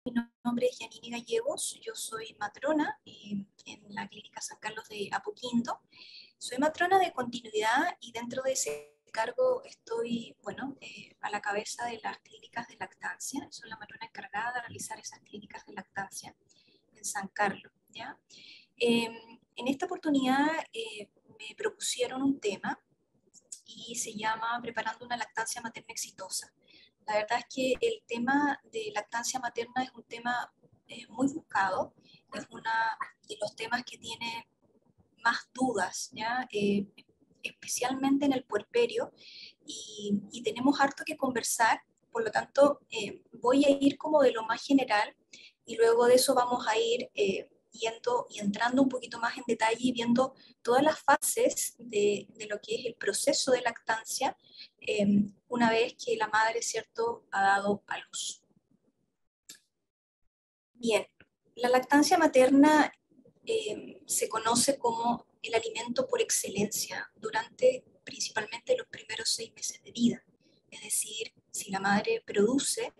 Mi nombre es Yanini Gallegos, yo soy matrona en la Clínica San Carlos de Apoquindo. Soy matrona de continuidad y dentro de ese cargo estoy, a la cabeza de las clínicas de lactancia. Soy la matrona encargada de realizar esas clínicas de lactancia en San Carlos, ¿ya? En esta oportunidad me propusieron un tema y se llama Preparando una lactancia materna exitosa. La verdad es que el tema de lactancia materna es un tema muy buscado, es uno de los temas que tiene más dudas, ¿ya? Especialmente en el puerperio, y tenemos harto que conversar, por lo tanto voy a ir como de lo más general y luego de eso vamos a ir yendo y entrando un poquito más en detalle y viendo todas las fases de lo que es el proceso de lactancia una vez que la madre, ¿cierto?, ha dado a luz. Bien, la lactancia materna se conoce como el alimento por excelencia durante principalmente los primeros 6 meses de vida. Es decir, si la madre produce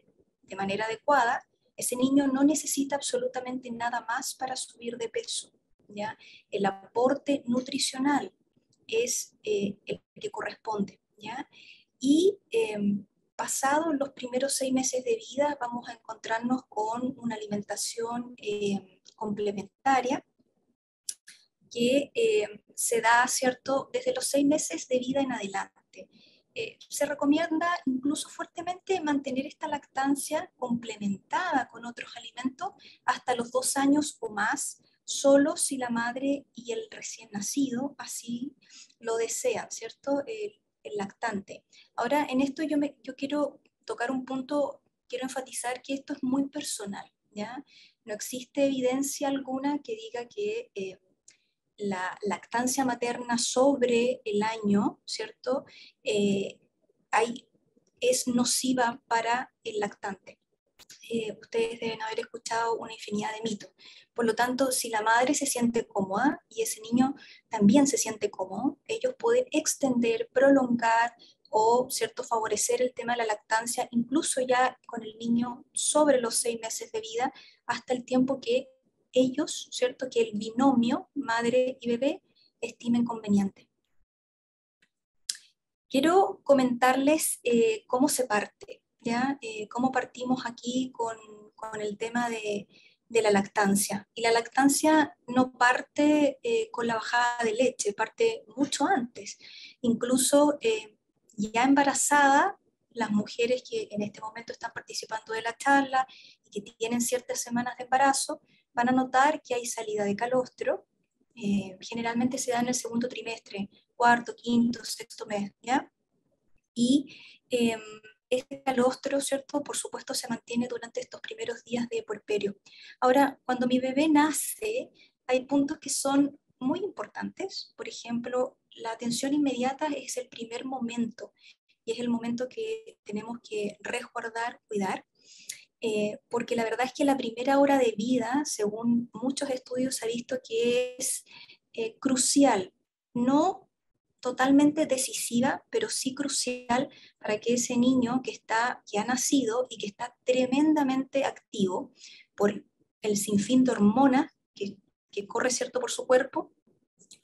de manera adecuada, ese niño no necesita absolutamente nada más para subir de peso, ¿ya? El aporte nutricional es el que corresponde, ¿ya? Y pasados los primeros 6 meses de vida vamos a encontrarnos con una alimentación complementaria que se da, ¿cierto?, desde los 6 meses de vida en adelante. Se recomienda incluso fuertemente mantener esta lactancia complementada con otros alimentos hasta los 2 años o más, solo si la madre y el recién nacido así lo desean, ¿cierto?, el lactante. Ahora, en esto yo quiero tocar un punto, quiero enfatizar que esto es muy personal, ¿ya? No existe evidencia alguna que diga que la lactancia materna sobre el año, ¿cierto? Eh, es nociva para el lactante. Ustedes deben haber escuchado una infinidad de mitos. Por lo tanto, si la madre se siente cómoda y ese niño también se siente cómodo, ellos pueden extender, prolongar o, ¿cierto?, favorecer el tema de la lactancia, incluso ya con el niño sobre los 6 meses de vida, hasta el tiempo que ellos, ¿cierto?, que el binomio madre y bebé estimen conveniente. Quiero comentarles cómo se parte, ¿ya? Cómo partimos aquí con el tema de la lactancia. Y la lactancia no parte con la bajada de leche, parte mucho antes. Incluso ya embarazada, las mujeres que en este momento están participando de la charla y que tienen ciertas semanas de embarazo, van a notar que hay salida de calostro. Generalmente se da en el segundo trimestre, cuarto, quinto, sexto mes, ¿ya? Y este calostro, ¿cierto?, por supuesto se mantiene durante estos primeros días de puerperio. Ahora, cuando mi bebé nace, hay puntos que son muy importantes. Por ejemplo, la atención inmediata es el primer momento y es el momento que tenemos que resguardar, cuidar, porque la verdad es que la primera hora de vida, según muchos estudios, se ha visto que es crucial, no totalmente decisiva, pero sí crucial para que ese niño que ha nacido y que está tremendamente activo por el sinfín de hormonas que corre, ¿cierto?, por su cuerpo,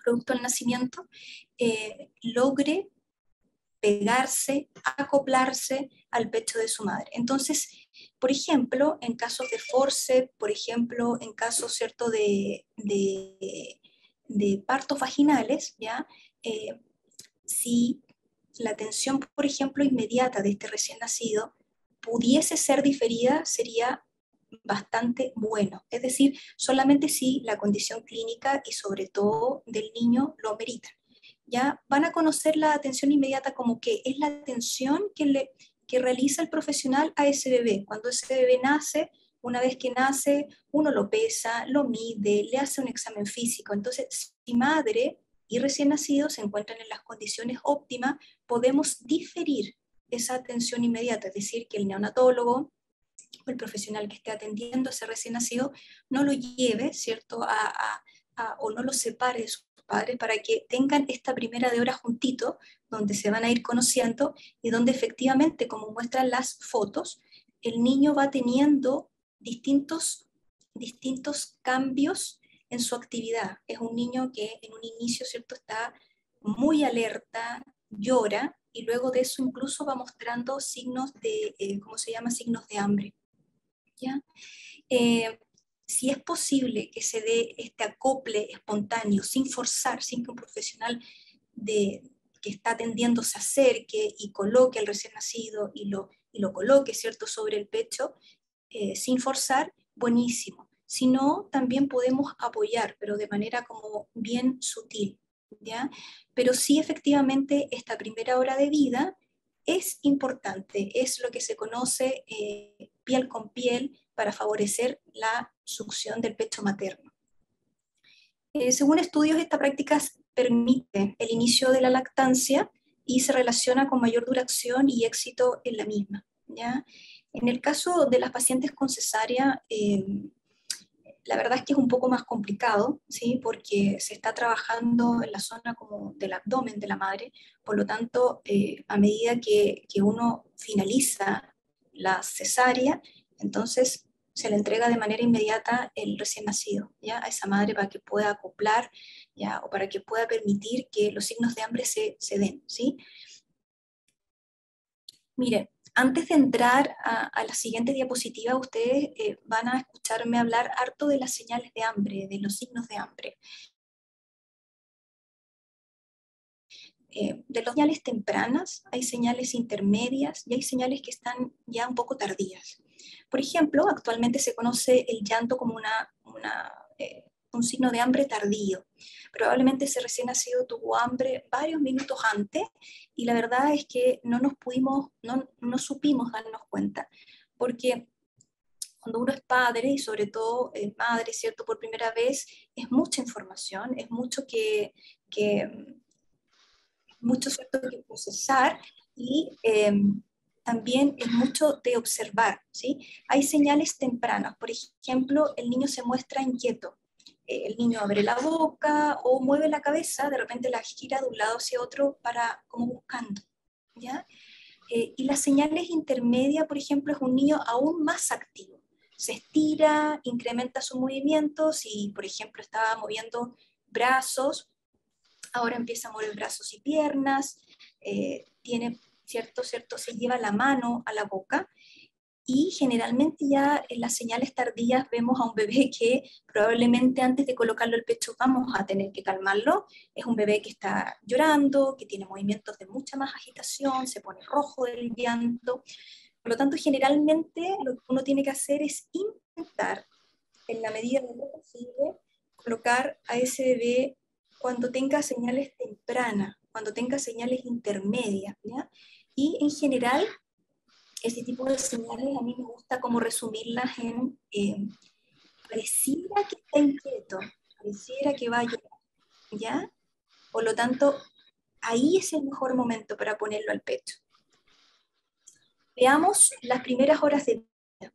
producto del nacimiento, logre pegarse, acoplarse al pecho de su madre. Entonces, por ejemplo, en casos de forceps, por ejemplo, en casos, ¿cierto?, de partos vaginales, ¿ya? Si la atención, por ejemplo, inmediata de este recién nacido pudiese ser diferida, sería bastante bueno. Es decir, solamente si la condición clínica y sobre todo del niño lo amerita. Ya van a conocer la atención inmediata como que es la atención que realiza el profesional a ese bebé. Cuando ese bebé nace, una vez que nace, uno lo pesa, lo mide, le hace un examen físico. Entonces, si madre y recién nacido se encuentran en las condiciones óptimas, podemos diferir esa atención inmediata, es decir, que el neonatólogo o el profesional que esté atendiendo a ese recién nacido no lo lleve, ¿cierto?, o no lo separe de sus padres para que tengan esta primera de hora juntito, donde se van a ir conociendo y donde efectivamente, como muestran las fotos, el niño va teniendo distintos cambios en su actividad. Es un niño que en un inicio, ¿cierto?, está muy alerta, llora, y luego de eso incluso va mostrando signos de, ¿cómo se llama? Signos de hambre, ¿ya? Si es posible que se dé este acople espontáneo, sin forzar, sin que un profesional que está atendiendo se acerque y coloque al recién nacido y lo coloque, ¿cierto?, sobre el pecho, sin forzar, buenísimo. Si no, también podemos apoyar, pero de manera como bien sutil, ¿ya? Pero sí, efectivamente, esta primera hora de vida es importante, es lo que se conoce piel con piel para favorecer la succión del pecho materno. Según estudios, esta práctica permite el inicio de la lactancia y se relaciona con mayor duración y éxito en la misma, ¿ya? En el caso de las pacientes con cesárea, la verdad es que es un poco más complicado, ¿sí? Porque se está trabajando en la zona como del abdomen de la madre, por lo tanto, a medida que uno finaliza la cesárea, entonces se le entrega de manera inmediata el recién nacido, ¿ya? A esa madre para que pueda acoplar, ¿ya? O para que pueda permitir que los signos de hambre se den, ¿sí? Mire, antes de entrar a la siguiente diapositiva, ustedes van a escucharme hablar harto de las señales de hambre, de los signos de hambre. De las señales tempranas, hay señales intermedias y hay señales que están ya un poco tardías. Por ejemplo, actualmente se conoce el llanto como un signo de hambre tardío. Probablemente ese recién nacido tuvo hambre varios minutos antes y la verdad es que no supimos darnos cuenta, porque cuando uno es padre y sobre todo madre, ¿cierto? Por primera vez, es mucha información, es mucho, ¿cierto?, que procesar y también es mucho de observar, ¿sí? Hay señales tempranas, por ejemplo, el niño se muestra inquieto, el niño abre la boca o mueve la cabeza, de repente la gira de un lado hacia otro para, como buscando, ¿ya? Y las señales intermedias, por ejemplo, es un niño aún más activo. Se estira, incrementa sus movimientos y, por ejemplo, estaba moviendo brazos, ahora empieza a mover brazos y piernas, se lleva la mano a la boca, y generalmente ya en las señales tardías vemos a un bebé que probablemente antes de colocarlo al pecho vamos a tener que calmarlo. Es un bebé que está llorando, que tiene movimientos de mucha más agitación, se pone rojo del llanto. Por lo tanto, generalmente lo que uno tiene que hacer es intentar, en la medida de lo posible, colocar a ese bebé cuando tenga señales tempranas, cuando tenga señales intermedias, ¿ya? Y en general, ese tipo de señales a mí me gusta como resumirlas en pareciera que está inquieto, pareciera que va a llorar, ¿ya? Por lo tanto, ahí es el mejor momento para ponerlo al pecho. Veamos las primeras horas de vida.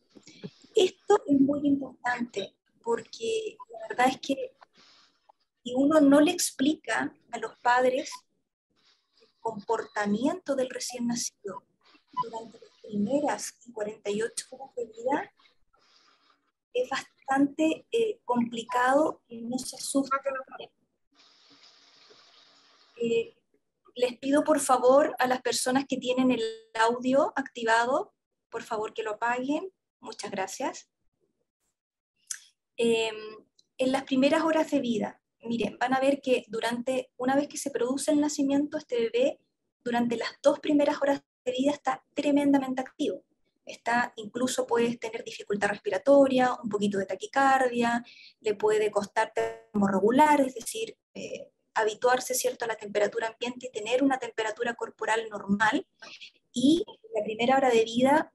Esto es muy importante porque la verdad es que si uno no le explica a los padres el comportamiento del recién nacido durante las primeras 48 horas de vida, es bastante complicado que no se asusten. Les pido por favor a las personas que tienen el audio activado, por favor que lo apaguen. Muchas gracias. En las primeras horas de vida, miren, van a ver que una vez que se produce el nacimiento, este bebé, durante las 2 primeras horas de vida está tremendamente activo. Incluso puede tener dificultad respiratoria, un poquito de taquicardia, le puede costar termorregular, es decir, habituarse, ¿cierto?, a la temperatura ambiente y tener una temperatura corporal normal. Y la primera hora de vida,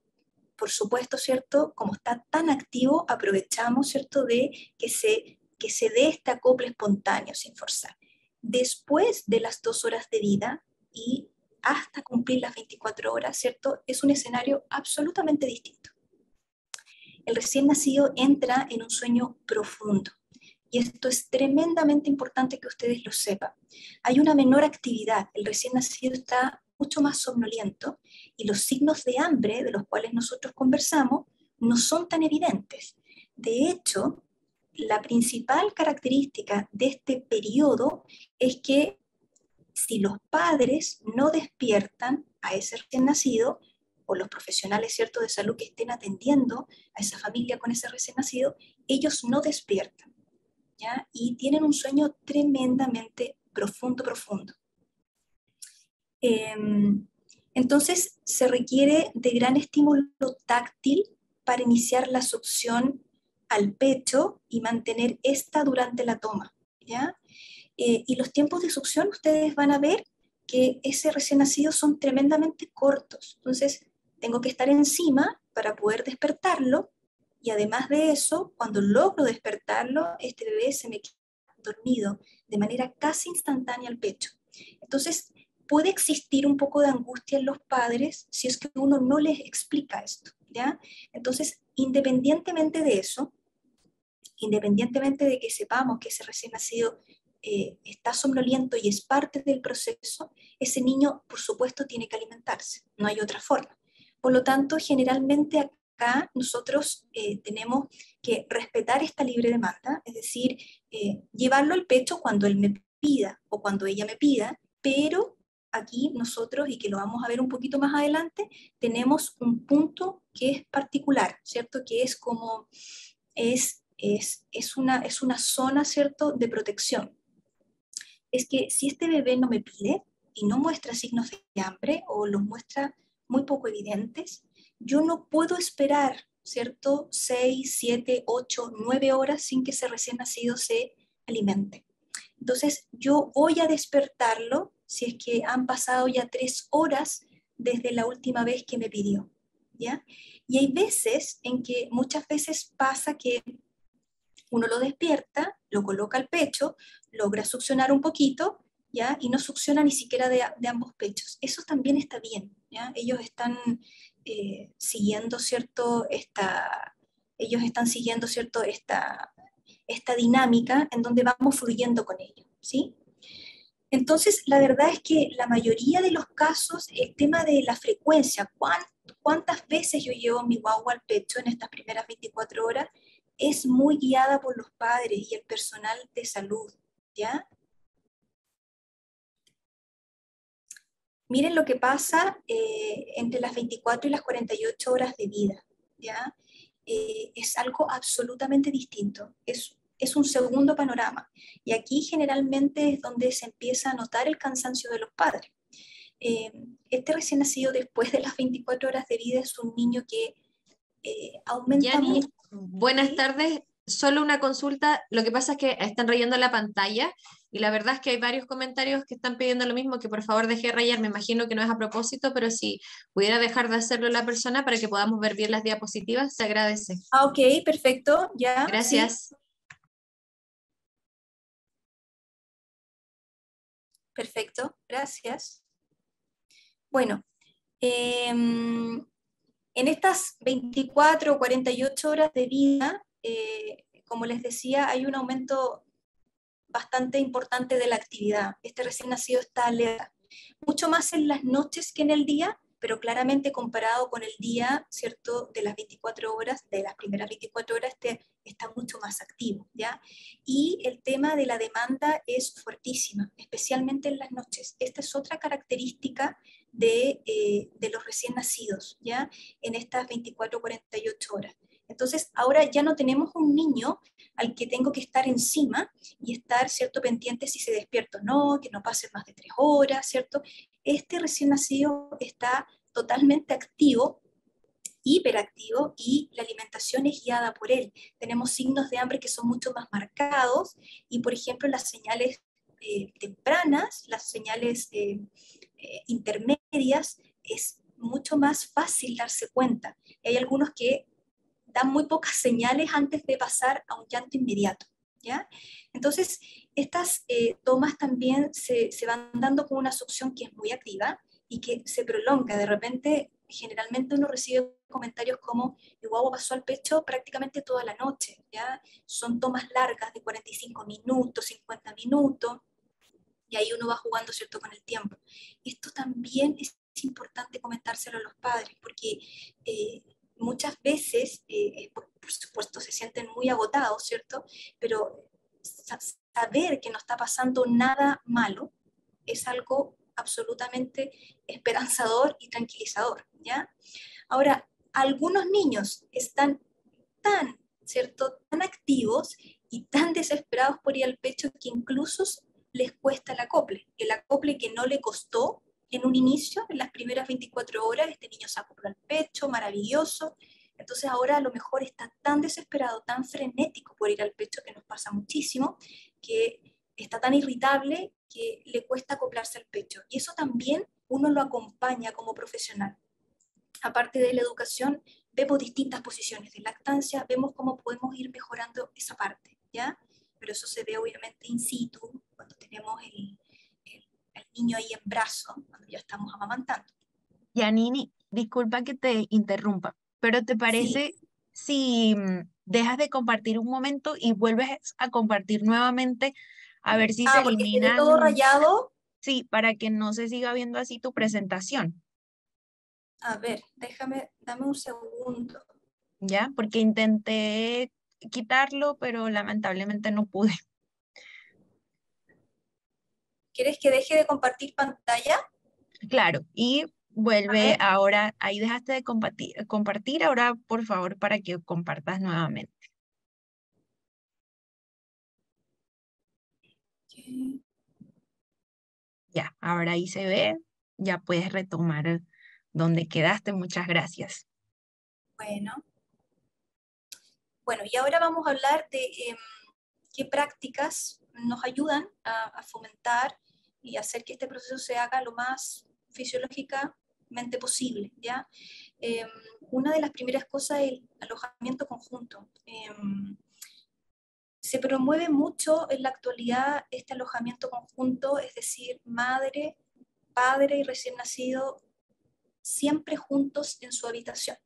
por supuesto, ¿cierto?, como está tan activo, aprovechamos, ¿cierto?, de que se dé este acople espontáneo sin forzar. Después de las 2 horas de vida y hasta cumplir las 24 horas, ¿cierto?, es un escenario absolutamente distinto. El recién nacido entra en un sueño profundo. Y esto es tremendamente importante que ustedes lo sepan. Hay una menor actividad, el recién nacido está mucho más somnoliento y los signos de hambre de los cuales nosotros conversamos no son tan evidentes. De hecho, la principal característica de este periodo es que si los padres no despiertan a ese recién nacido, o los profesionales, ¿cierto?, de salud que estén atendiendo a esa familia con ese recién nacido, ellos no despiertan, ¿ya? Y tienen un sueño tremendamente profundo, profundo. Entonces, se requiere de gran estímulo táctil para iniciar la succión al pecho y mantener esta durante la toma, ¿ya? Y los tiempos de succión, ustedes van a ver que ese recién nacido son tremendamente cortos. Entonces, tengo que estar encima para poder despertarlo, y además de eso, cuando logro despertarlo, este bebé se me queda dormido de manera casi instantánea al pecho. Entonces, puede existir un poco de angustia en los padres si es que uno no les explica esto, ¿ya? Entonces, independientemente de eso, independientemente de que sepamos que ese recién nacido está somnoliento y es parte del proceso, ese niño, por supuesto, tiene que alimentarse, no hay otra forma. Por lo tanto, generalmente acá nosotros tenemos que respetar esta libre demanda, es decir, llevarlo al pecho cuando él me pida o cuando ella me pida, pero aquí nosotros, y que lo vamos a ver un poquito más adelante, tenemos un punto que es particular, ¿cierto? Que es como, es una zona, ¿cierto?, de protección. Es que si este bebé no me pide y no muestra signos de hambre o los muestra muy poco evidentes, yo no puedo esperar, ¿cierto?, 6, 7, 8, 9 horas sin que ese recién nacido se alimente. Entonces, yo voy a despertarlo si es que han pasado ya 3 horas desde la última vez que me pidió, ¿ya? Y hay veces en que muchas veces pasa que uno lo despierta, lo coloca al pecho, logra succionar un poquito, ¿ya? Y no succiona ni siquiera de ambos pechos. Eso también está bien, ¿ya? Ellos están siguiendo, ¿cierto? Ellos están siguiendo, ¿cierto?, esta dinámica en donde vamos fluyendo con ellos, ¿sí? Entonces, la verdad es que la mayoría de los casos, el tema de la frecuencia, cuántas veces yo llevo mi guagua al pecho en estas primeras 24 horas, es muy guiada por los padres y el personal de salud, ¿ya? Miren lo que pasa entre las 24 y las 48 horas de vida, ¿ya? Es algo absolutamente distinto, es un segundo panorama. Y aquí generalmente es donde se empieza a notar el cansancio de los padres. Este recién nacido después de las 24 horas de vida es un niño que aumenta Yani, mucho. buenas ¿Sí? tardes. Solo una consulta. Lo que pasa es que están rayando la pantalla y la verdad es que hay varios comentarios que están pidiendo lo mismo, que por favor deje de rayar. Me imagino que no es a propósito, pero si pudiera dejar de hacerlo la persona para que podamos ver bien las diapositivas, se agradece. Ah, ok, perfecto, ya, sí, Gracias. perfecto, gracias. Bueno, en estas 24 o 48 horas de vida, como les decía, hay un aumento bastante importante de la actividad. Este recién nacido está alerta, mucho más en las noches que en el día, pero claramente comparado con el día, ¿cierto?, de las 24 horas, de las primeras 24 horas, está mucho más activo, ¿ya? Y el tema de la demanda es fuertísima, especialmente en las noches. Esta es otra característica de los recién nacidos, ¿ya? En estas 24 o 48 horas. Entonces, ahora ya no tenemos un niño al que tengo que estar encima y estar, ¿cierto?, pendiente si se despierta o no, que no pase más de 3 horas, ¿cierto? Este recién nacido está totalmente activo, hiperactivo, y la alimentación es guiada por él. Tenemos signos de hambre que son mucho más marcados y, por ejemplo, las señales tempranas, las señales intermedias, es mucho más fácil darse cuenta. Y hay algunos que dan muy pocas señales antes de pasar a un llanto inmediato, ¿ya? Entonces, estas tomas también se van dando con una succión que es muy activa y que se prolonga. De repente, generalmente uno recibe comentarios como: mi guagua pasó al pecho prácticamente toda la noche, ¿ya? Son tomas largas de 45 minutos, 50 minutos, y ahí uno va jugando, ¿cierto?, con el tiempo. Esto también es importante comentárselo a los padres, porque muchas veces, por supuesto, se sienten muy agotados, ¿cierto? Pero saber que no está pasando nada malo es algo absolutamente esperanzador y tranquilizador, ¿ya? Ahora, algunos niños están tan, ¿cierto?, tan activos y tan desesperados por ir al pecho que incluso les cuesta el acople que no le costó en un inicio, en las primeras 24 horas, este niño se acopló al pecho, maravilloso. Entonces ahora a lo mejor está tan desesperado, tan frenético por ir al pecho, que nos pasa muchísimo, que está tan irritable que le cuesta acoplarse al pecho. Y eso también uno lo acompaña como profesional. Aparte de la educación, vemos distintas posiciones de lactancia, vemos cómo podemos ir mejorando esa parte, ¿ya? Pero eso se ve obviamente in situ, cuando tenemos el niño ahí en brazo, cuando ya estamos amamantando. Yanini, disculpa que te interrumpa, pero ¿te Sí. parece si dejas de compartir un momento y vuelves a compartir nuevamente a ver si se Ah, porque quedé todo eliminan, rayado. sí, para que no se siga viendo así tu presentación, A ver, dame un segundo. ¿ya? Porque intenté quitarlo, pero lamentablemente no pude. ¿Quieres que deje de compartir pantalla? Claro, y A vuelve ver. ahora, ahí dejaste de compartir, ahora por favor para que compartas nuevamente. Ok. Ya, ahora ahí se ve, ya puedes retomar donde quedaste, muchas gracias. Bueno, bueno, y ahora vamos a hablar de qué prácticas nos ayudan a fomentar y hacer que este proceso se haga lo más fisiológicamente posible, ¿ya? Eh, una de las primeras cosas es el alojamiento conjunto. Se promueve mucho en la actualidad este alojamiento conjunto, es decir, madre, padre y recién nacido siempre juntos en su habitación,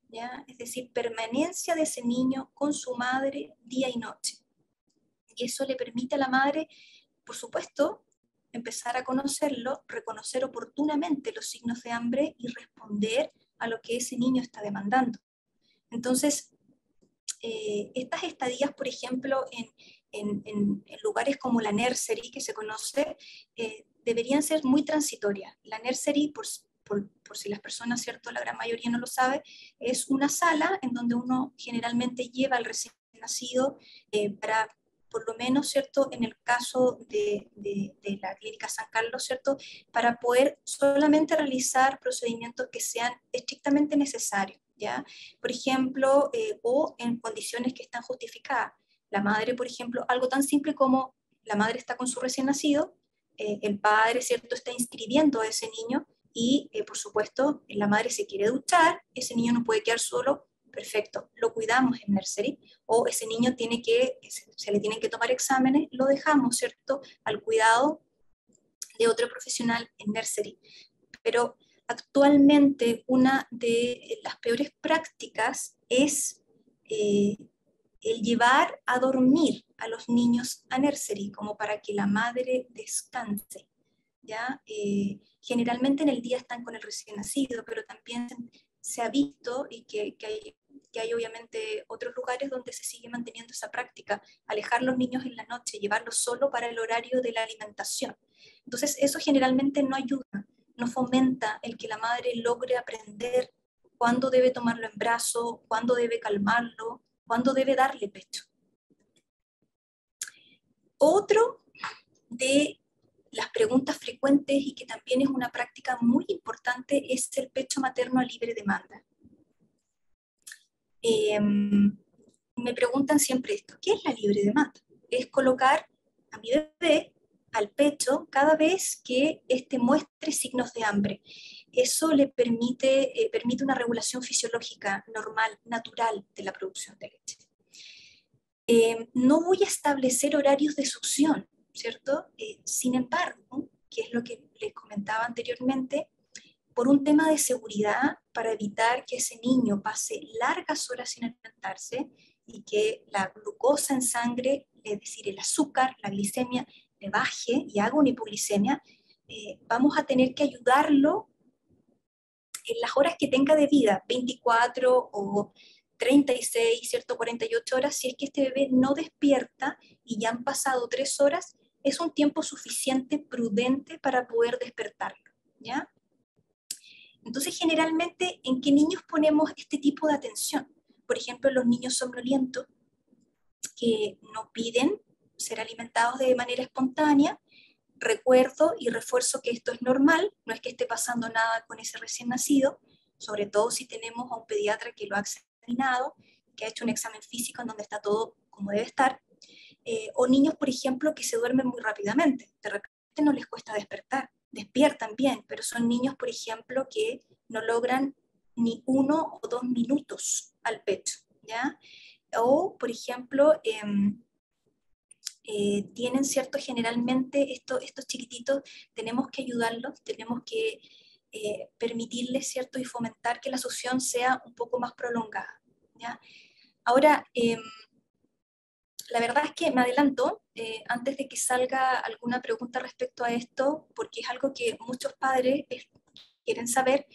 ¿ya? Es decir, permanencia de ese niño con su madre día y noche. Y eso le permite a la madre, por supuesto, empezar a conocerlo, reconocer oportunamente los signos de hambre y responder a lo que ese niño está demandando. Entonces, estas estadías, por ejemplo, en lugares como la nursery, que se conoce, deberían ser muy transitorias. La nursery, por si las personas, ¿cierto?, la gran mayoría no lo sabe, es una sala en donde uno generalmente lleva al recién nacido para, por lo menos, ¿cierto?, en el caso de la clínica San Carlos, ¿cierto?, para poder solamente realizar procedimientos que sean estrictamente necesarios, ¿ya? Por ejemplo, o en condiciones que están justificadas. La madre, por ejemplo, algo tan simple como la madre está con su recién nacido, el padre, ¿cierto?, está inscribiendo a ese niño y, por supuesto, la madre se quiere duchar, ese niño no puede quedar solo, perfecto, lo cuidamos en nursery, o ese niño se le tienen que tomar exámenes, lo dejamos, ¿cierto?, al cuidado de otro profesional en nursery. Pero actualmente una de las peores prácticas es el llevar a dormir a los niños a nursery, como para que la madre descanse, ¿ya? Generalmente en el día están con el recién nacido, pero también se ha visto y que hay obviamente otros lugares donde se sigue manteniendo esa práctica, alejar los niños en la noche, llevarlos solo para el horario de la alimentación. Entonces eso generalmente no ayuda, no fomenta el que la madre logre aprender cuándo debe tomarlo en brazo, cuándo debe calmarlo, cuándo debe darle pecho. Otro de las preguntas frecuentes y que también es una práctica muy importante es el pecho materno a libre demanda. Me preguntan siempre esto, ¿qué es la libre demanda? Es colocar a mi bebé al pecho cada vez que éste muestre signos de hambre. Eso le permite una regulación fisiológica normal, natural de la producción de leche. No voy a establecer horarios de succión, ¿cierto? Sin embargo, que es lo que les comentaba anteriormente, por un tema de seguridad, para evitar que ese niño pase largas horas sin alimentarse y que la glucosa en sangre, es decir, el azúcar, la glicemia, le baje y haga una hipoglicemia, vamos a tener que ayudarlo en las horas que tenga de vida, 24 o 36, ¿cierto? 48 horas, si es que este bebé no despierta y ya han pasado 3 horas, es un tiempo suficiente, prudente para poder despertarlo, ¿ya? Entonces, generalmente, ¿en qué niños ponemos este tipo de atención? Por ejemplo, los niños somnolientos que no piden ser alimentados de manera espontánea. Recuerdo y refuerzo que esto es normal, no es que esté pasando nada con ese recién nacido, sobre todo si tenemos a un pediatra que lo ha examinado, que ha hecho un examen físico en donde está todo como debe estar, o niños, por ejemplo, que se duermen muy rápidamente, de repente no les cuesta despertar, despiertan bien, pero son niños, por ejemplo, que no logran ni 1 o 2 minutos al pecho, ¿ya? O, por ejemplo, tienen, ¿cierto? Generalmente estos chiquititos tenemos que ayudarlos, tenemos que permitirles, ¿cierto? Y fomentar que la succión sea un poco más prolongada, ¿ya? Ahora, la verdad es que me adelanto, antes de que salga alguna pregunta respecto a esto, porque es algo que muchos padres quieren saber,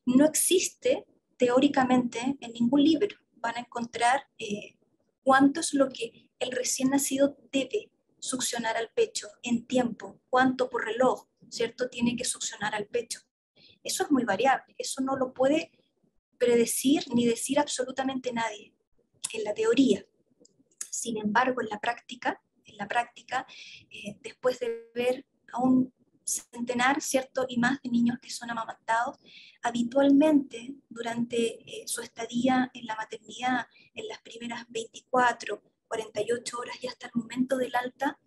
no existe teóricamente en ningún libro. Van a encontrar cuánto es lo que el recién nacido debe succionar al pecho en tiempo, cuánto por reloj, ¿cierto? Tiene que succionar al pecho. Eso es muy variable, eso no lo puede predecir ni decir absolutamente nadie en la teoría. Sin embargo, en la práctica, después de ver a un centenar, ¿cierto? Y más de niños que son amamantados, habitualmente durante su estadía en la maternidad, en las primeras 24, 48 horas y hasta el momento del alta,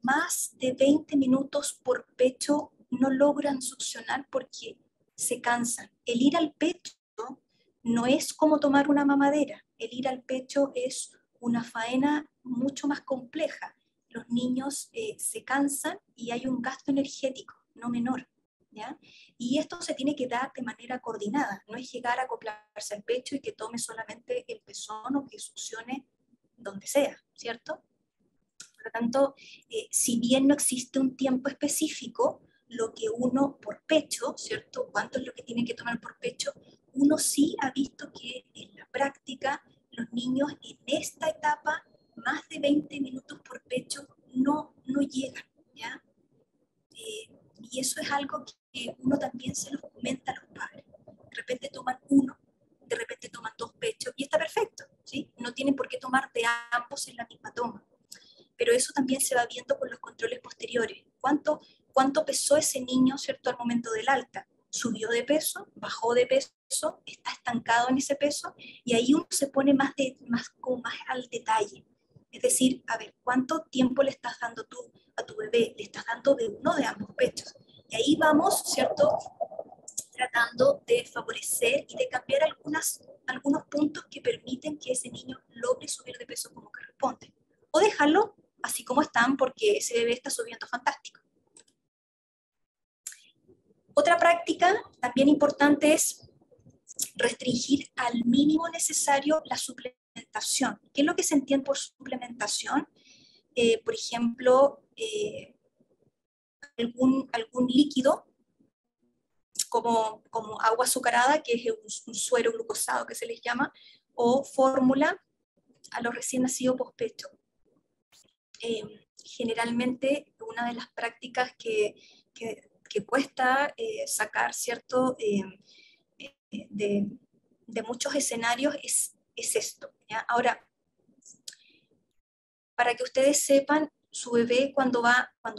más de 20 minutos por pecho no logran succionar porque se cansan. El ir al pecho no es como tomar una mamadera, el ir al pecho es una faena mucho más compleja. Los niños se cansan y hay un gasto energético no menor, ¿ya? Y esto se tiene que dar de manera coordinada, no es llegar a acoplarse al pecho y que tome solamente el pezón o que succione donde sea, ¿cierto? Por lo tanto, si bien no existe un tiempo específico, lo que uno por pecho, ¿cierto? ¿Cuánto es lo que tiene que tomar por pecho? Uno sí ha visto que en la práctica los niños en esta etapa, más de 20 minutos por pecho no llegan, ¿ya? Y eso es algo que uno también se lo comenta a los padres. De repente toman uno, de repente toman 2 pechos y está perfecto, ¿sí? No tienen por qué tomar de ambos en la misma toma. Pero eso también se va viendo con los controles posteriores. ¿Cuánto pesó ese niño, ¿cierto?, al momento del alta? ¿Subió de peso? ¿Bajó de peso? ¿Está estancado en ese peso? Y ahí uno se pone más al detalle. Es decir, a ver, ¿cuánto tiempo le estás dando tú a tu bebé? ¿Le estás dando de uno de ambos pechos? Y ahí vamos, ¿cierto?, tratando de favorecer y de cambiar algunos puntos que permiten que ese niño logre subir de peso como corresponde. O dejarlo así como están porque ese bebé está subiendo fantástico. Otra práctica también importante es restringir al mínimo necesario la suplementación. ¿Qué es lo que se entiende por suplementación? Por ejemplo, algún líquido como agua azucarada, que es un suero glucosado que se les llama, o fórmula a los recién nacidos pospecho. Generalmente una de las prácticas que cuesta sacar, ¿cierto?, de muchos escenarios es esto, ¿ya? Ahora, para que ustedes sepan, su bebé cuando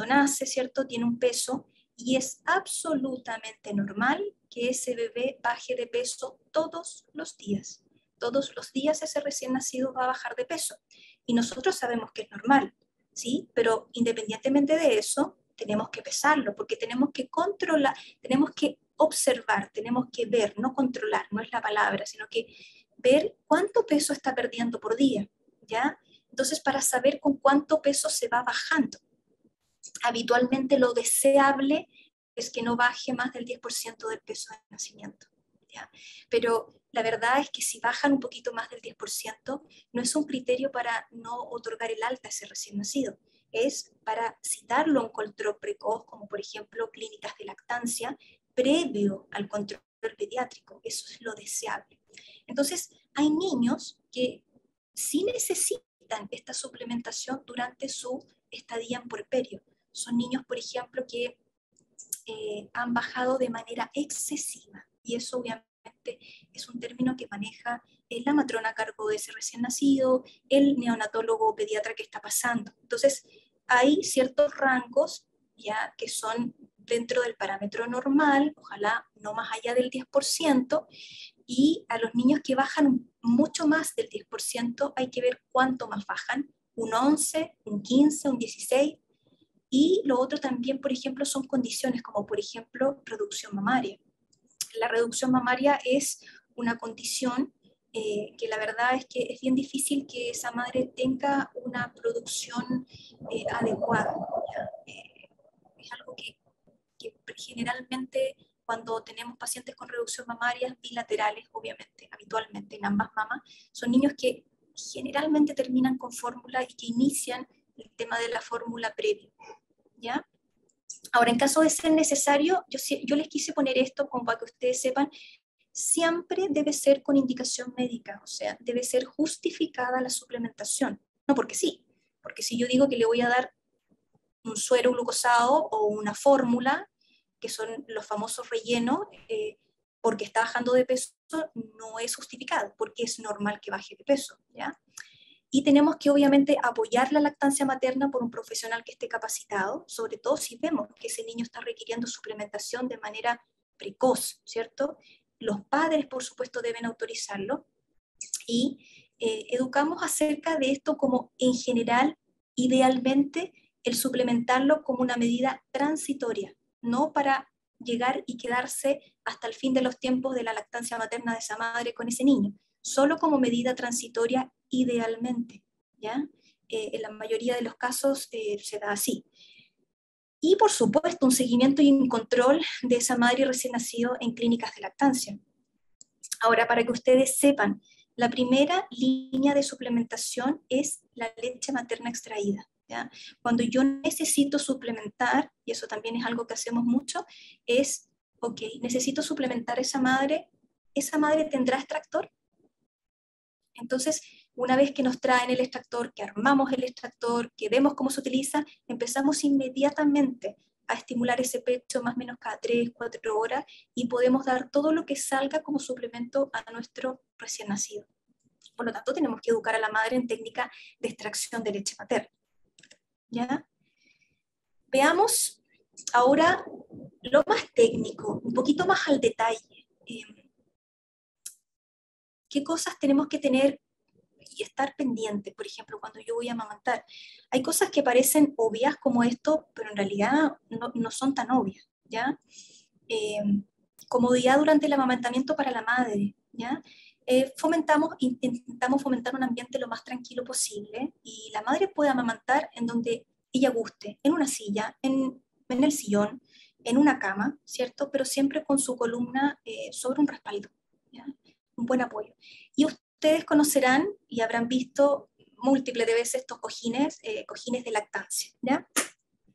nace, ¿cierto?, tiene un peso y es absolutamente normal que ese bebé baje de peso todos los días. Todos los días ese recién nacido va a bajar de peso. Y nosotros sabemos que es normal, ¿sí? Pero independientemente de eso, tenemos que pesarlo, porque tenemos que controlar, tenemos que observar, tenemos que ver, no controlar, no es la palabra, sino que ver cuánto peso está perdiendo por día, ¿ya? Entonces, para saber con cuánto peso se va bajando. Habitualmente lo deseable es que no baje más del 10% del peso de nacimiento, ¿ya? Pero la verdad es que si bajan un poquito más del 10%, no es un criterio para no otorgar el alta a ese recién nacido, es para citarlo a un control precoz, como por ejemplo clínicas de lactancia, previo al control control pediátrico, eso es lo deseable. Entonces, hay niños que sí necesitan esta suplementación durante su estadía en puerperio. Son niños, por ejemplo, que han bajado de manera excesiva, y eso obviamente es un término que maneja la matrona a cargo de ese recién nacido, el neonatólogo o pediatra que está pasando. Entonces, hay ciertos rangos ya que son dentro del parámetro normal, ojalá no más allá del 10%, y a los niños que bajan mucho más del 10% hay que ver cuánto más bajan, un 11, un 15, un 16, y lo otro también, por ejemplo, son condiciones como, por ejemplo, reducción mamaria. La reducción mamaria es una condición que la verdad es que es bien difícil que esa madre tenga una producción adecuada. Es algo que generalmente cuando tenemos pacientes con reducción mamaria bilaterales, obviamente, habitualmente en ambas mamas, son niños que generalmente terminan con fórmula y que inician el tema de la fórmula previo, ¿ya? Ahora, en caso de ser necesario, yo les quise poner esto como para que ustedes sepan, siempre debe ser con indicación médica, o sea, debe ser justificada la suplementación, no porque sí, porque si yo digo que le voy a dar un suero glucosado o una fórmula, que son los famosos rellenos, porque está bajando de peso, no es justificado, porque es normal que baje de peso, ¿ya? Y tenemos que obviamente apoyar la lactancia materna por un profesional que esté capacitado, sobre todo si vemos que ese niño está requiriendo suplementación de manera precoz, ¿cierto? Los padres, por supuesto, deben autorizarlo, y educamos acerca de esto como en general, idealmente, el suplementarlo como una medida transitoria, no para llegar y quedarse hasta el fin de los tiempos de la lactancia materna de esa madre con ese niño, solo como medida transitoria idealmente, ¿ya? En la mayoría de los casos se da así. Y por supuesto un seguimiento y un control de esa madre recién nacido en clínicas de lactancia. Ahora, para que ustedes sepan, la primera línea de suplementación es la leche materna extraída, ¿ya? Cuando yo necesito suplementar, y eso también es algo que hacemos mucho, es, ok, necesito suplementar a esa madre tendrá extractor. Entonces, una vez que nos traen el extractor, que armamos el extractor, que vemos cómo se utiliza, empezamos inmediatamente a estimular ese pecho más o menos cada 3, 4 horas, y podemos dar todo lo que salga como suplemento a nuestro recién nacido. Por lo tanto, tenemos que educar a la madre en técnica de extracción de leche materna, ¿ya? Veamos ahora lo más técnico, un poquito más al detalle. ¿Qué cosas tenemos que tener y estar pendientes, por ejemplo, cuando yo voy a amamantar? Hay cosas que parecen obvias como esto, pero en realidad no son tan obvias, ¿ya? Comodidad durante el amamantamiento para la madre, ¿ya? Intentamos fomentar un ambiente lo más tranquilo posible, y la madre puede amamantar en donde ella guste, en una silla, en el sillón, en una cama, ¿cierto? Pero siempre con su columna sobre un respaldo, ¿ya? Un buen apoyo. Y ustedes conocerán y habrán visto múltiples de veces estos cojines, cojines de lactancia, ¿ya?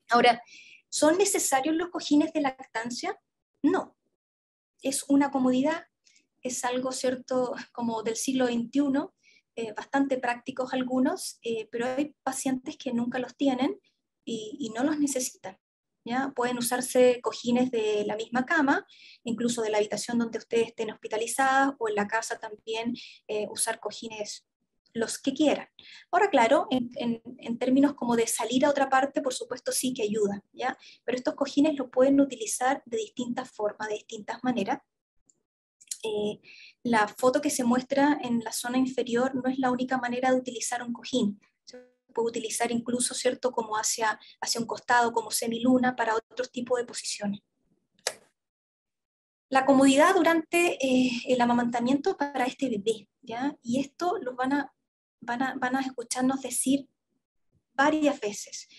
Ahora, ¿son necesarios los cojines de lactancia? No. Es una comodidad, es algo, ¿cierto?, como del siglo XXI, bastante prácticos algunos, pero hay pacientes que nunca los tienen y no los necesitan, ¿ya? Pueden usarse cojines de la misma cama, incluso de la habitación donde ustedes estén hospitalizadas, o en la casa también usar cojines los que quieran. Ahora, claro, en términos como de salir a otra parte, por supuesto sí que ayuda, ¿ya? Pero estos cojines los pueden utilizar de distintas formas, de distintas maneras. La foto que se muestra en la zona inferior no es la única manera de utilizar un cojín. Se puede utilizar incluso, ¿cierto?, como hacia un costado, como semiluna, para otros tipos de posiciones. La comodidad durante el amamantamiento para este bebé, ¿ya? Y esto los van a escucharnos decir varias veces.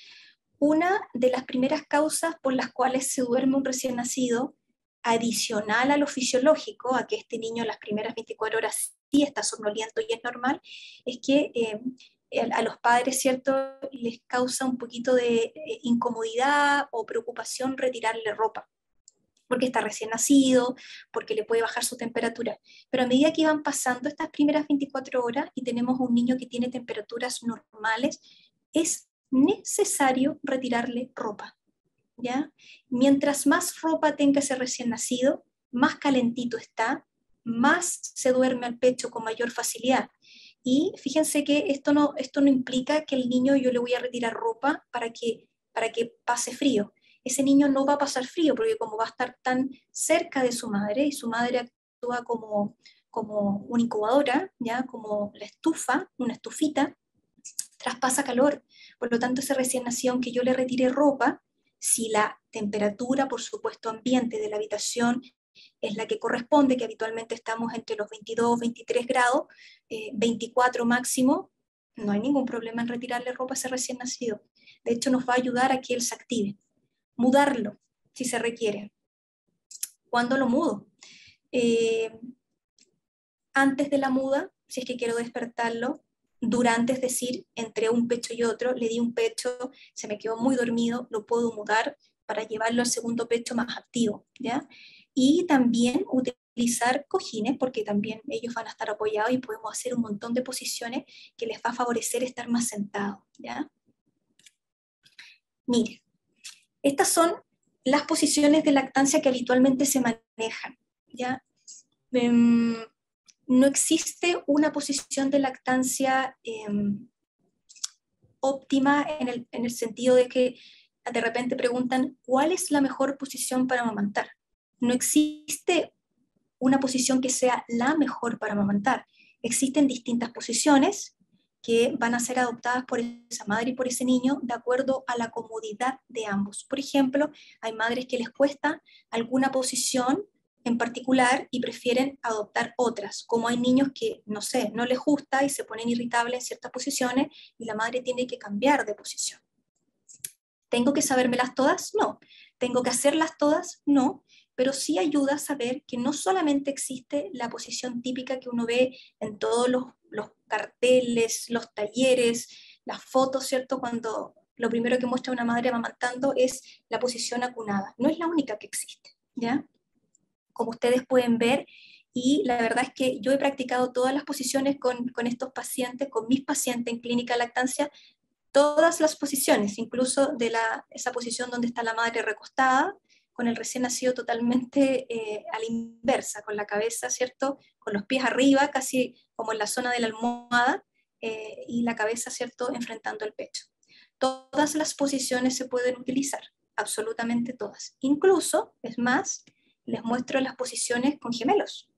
Una de las primeras causas por las cuales se duerme un recién nacido, adicional a lo fisiológico, a que este niño las primeras 24 horas sí está somnoliento y es normal, es que a los padres, ¿cierto?, les causa un poquito de incomodidad o preocupación retirarle ropa. porque está recién nacido, porque le puede bajar su temperatura. Pero a medida que van pasando estas primeras 24 horas y tenemos un niño que tiene temperaturas normales, es necesario retirarle ropa, ¿ya? Mientras más ropa tenga ese recién nacido, más calentito está, más se duerme al pecho con mayor facilidad. Y fíjense que esto no implica que el niño yo le voy a retirar ropa para que pase frío. Ese niño no va a pasar frío porque como va a estar tan cerca de su madre y su madre actúa como una incubadora, ¿ya? Como la estufa, una estufita, traspasa calor. Por lo tanto, ese recién nacido, aunque yo le retire ropa, si la temperatura, por supuesto, ambiente de la habitación es la que corresponde, que habitualmente estamos entre los 22, 23 grados, 24 máximo, no hay ningún problema en retirarle ropa a ese recién nacido. De hecho, nos va a ayudar a que él se active. Mudarlo, si se requiere. ¿Cuándo lo mudo? Antes de la muda, si es que quiero despertarlo, durante, es decir, entre un pecho y otro, le di un pecho, se me quedó muy dormido, lo puedo mudar para llevarlo al segundo pecho más activo, ¿ya? Y también utilizar cojines, porque también ellos van a estar apoyados y podemos hacer un montón de posiciones que les va a favorecer estar más sentados, ¿ya? Miren, estas son las posiciones de lactancia que habitualmente se manejan, ¿ya? No existe una posición de lactancia óptima en el sentido de que de repente preguntan ¿cuál es la mejor posición para amamantar? No existe una posición que sea la mejor para amamantar. Existen distintas posiciones que van a ser adoptadas por esa madre y por ese niño de acuerdo a la comodidad de ambos. Por ejemplo, hay madres que les cuesta alguna posición en particular y prefieren adoptar otras, como hay niños que, no sé, no les gusta y se ponen irritables en ciertas posiciones y la madre tiene que cambiar de posición. ¿Tengo que sabérmelas todas? No. ¿Tengo que hacerlas todas? No. Pero sí ayuda a saber que no solamente existe la posición típica que uno ve en todos los carteles, los talleres, las fotos, ¿cierto? Cuando lo primero que muestra una madre amamantando es la posición acunada. No es la única que existe, ¿ya? Como ustedes pueden ver, y la verdad es que yo he practicado todas las posiciones con estos pacientes, con mis pacientes en clínica de lactancia, todas las posiciones, incluso de esa posición donde está la madre recostada, con el recién nacido totalmente a la inversa, con la cabeza, ¿cierto? Con los pies arriba, casi como en la zona de la almohada, y la cabeza, ¿cierto? Enfrentando el pecho. Todas las posiciones se pueden utilizar, absolutamente todas. Incluso, es más, les muestro las posiciones con gemelos.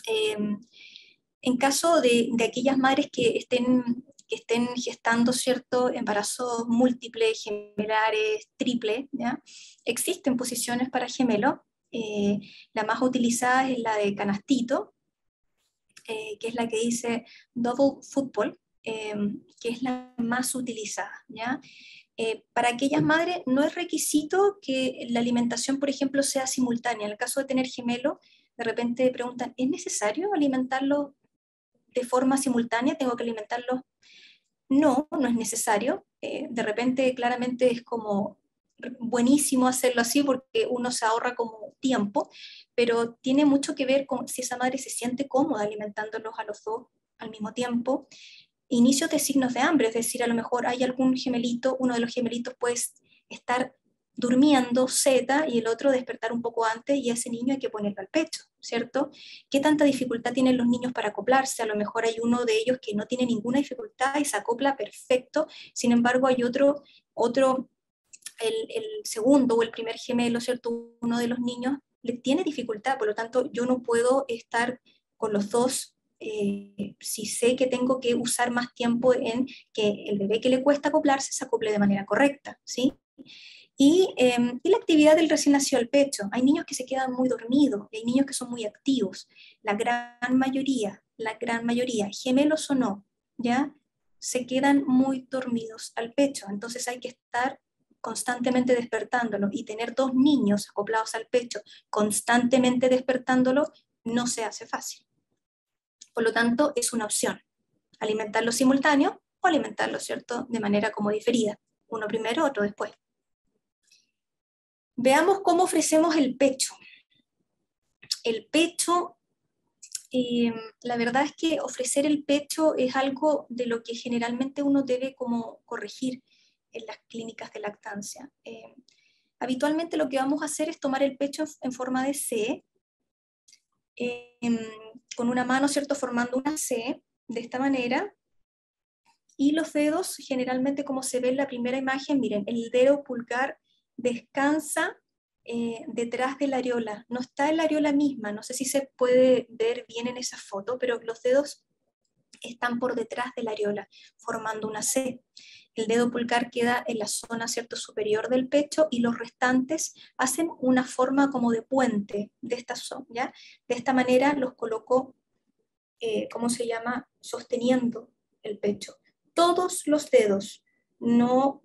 En caso de aquellas madres que estén gestando, ¿cierto?, embarazos múltiples, gemelares, triples, ¿ya? Existen posiciones para gemelo. La más utilizada es la de canastito, que es la que dice double football, que es la más utilizada, ¿ya? Para aquellas madres no es requisito que la alimentación, por ejemplo, sea simultánea. En el caso de tener gemelo, de repente preguntan, ¿es necesario alimentarlo de forma simultánea? ¿Tengo que alimentarlo? No, no es necesario. De repente, claramente es como buenísimo hacerlo así porque uno se ahorra como tiempo, pero tiene mucho que ver con si esa madre se siente cómoda alimentándolos a los dos al mismo tiempo. Inicios de signos de hambre, es decir, a lo mejor hay algún gemelito, uno de los gemelitos puede estar durmiendo, zeta, y el otro despertar un poco antes, y a ese niño hay que ponerlo al pecho, ¿cierto? ¿Qué tanta dificultad tienen los niños para acoplarse? A lo mejor hay uno de ellos que no tiene ninguna dificultad y se acopla perfecto, sin embargo hay otro el segundo o el primer gemelo, ¿cierto? Uno de los niños le tiene dificultad, por lo tanto yo no puedo estar con los dos si sé que tengo que usar más tiempo en que el bebé que le cuesta acoplarse se acople de manera correcta, ¿sí? Y la actividad del recién nacido al pecho. Hay niños que se quedan muy dormidos, hay niños que son muy activos. La gran mayoría, gemelos o no, ¿ya? Se quedan muy dormidos al pecho. Entonces hay que estar constantemente despertándolo, y tener dos niños acoplados al pecho, constantemente despertándolo, no se hace fácil. Por lo tanto, es una opción, alimentarlo simultáneo o alimentarlo, ¿cierto?, de manera como diferida, uno primero, otro después. Veamos cómo ofrecemos el pecho. El pecho, la verdad es que ofrecer el pecho es algo de lo que generalmente uno debe como corregir en las clínicas de lactancia. Habitualmente lo que vamos a hacer es tomar el pecho en forma de C, con una mano, ¿cierto?, formando una C, de esta manera, y los dedos, generalmente como se ve en la primera imagen, miren, el dedo pulgar descansa detrás de la areola, no está en la areola misma, no sé si se puede ver bien en esa foto, pero los dedos están por detrás de la areola, formando una C. El dedo pulgar queda en la zona, ¿cierto?, superior del pecho, y los restantes hacen una forma como de puente de esta zona, ¿ya? De esta manera los coloco, ¿cómo se llama?, sosteniendo el pecho. Todos los dedos, no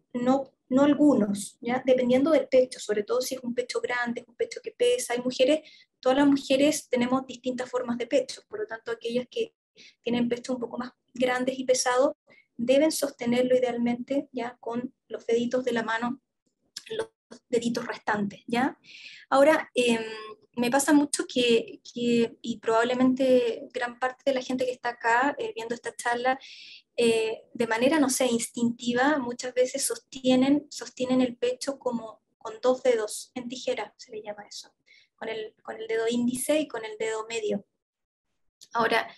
algunos, ¿ya? Dependiendo del pecho, sobre todo si es un pecho grande, es un pecho que pesa. Hay mujeres, todas las mujeres tenemos distintas formas de pecho, por lo tanto aquellas que tienen pechos un poco más grandes y pesados deben sostenerlo idealmente ya con los deditos de la mano, los deditos restantes, ¿ya? Ahora, me pasa mucho y probablemente gran parte de la gente que está acá viendo esta charla, de manera, no sé, instintiva, muchas veces sostienen el pecho como con dos dedos, en tijera se le llama eso, con el dedo índice y con el dedo medio. Ahora,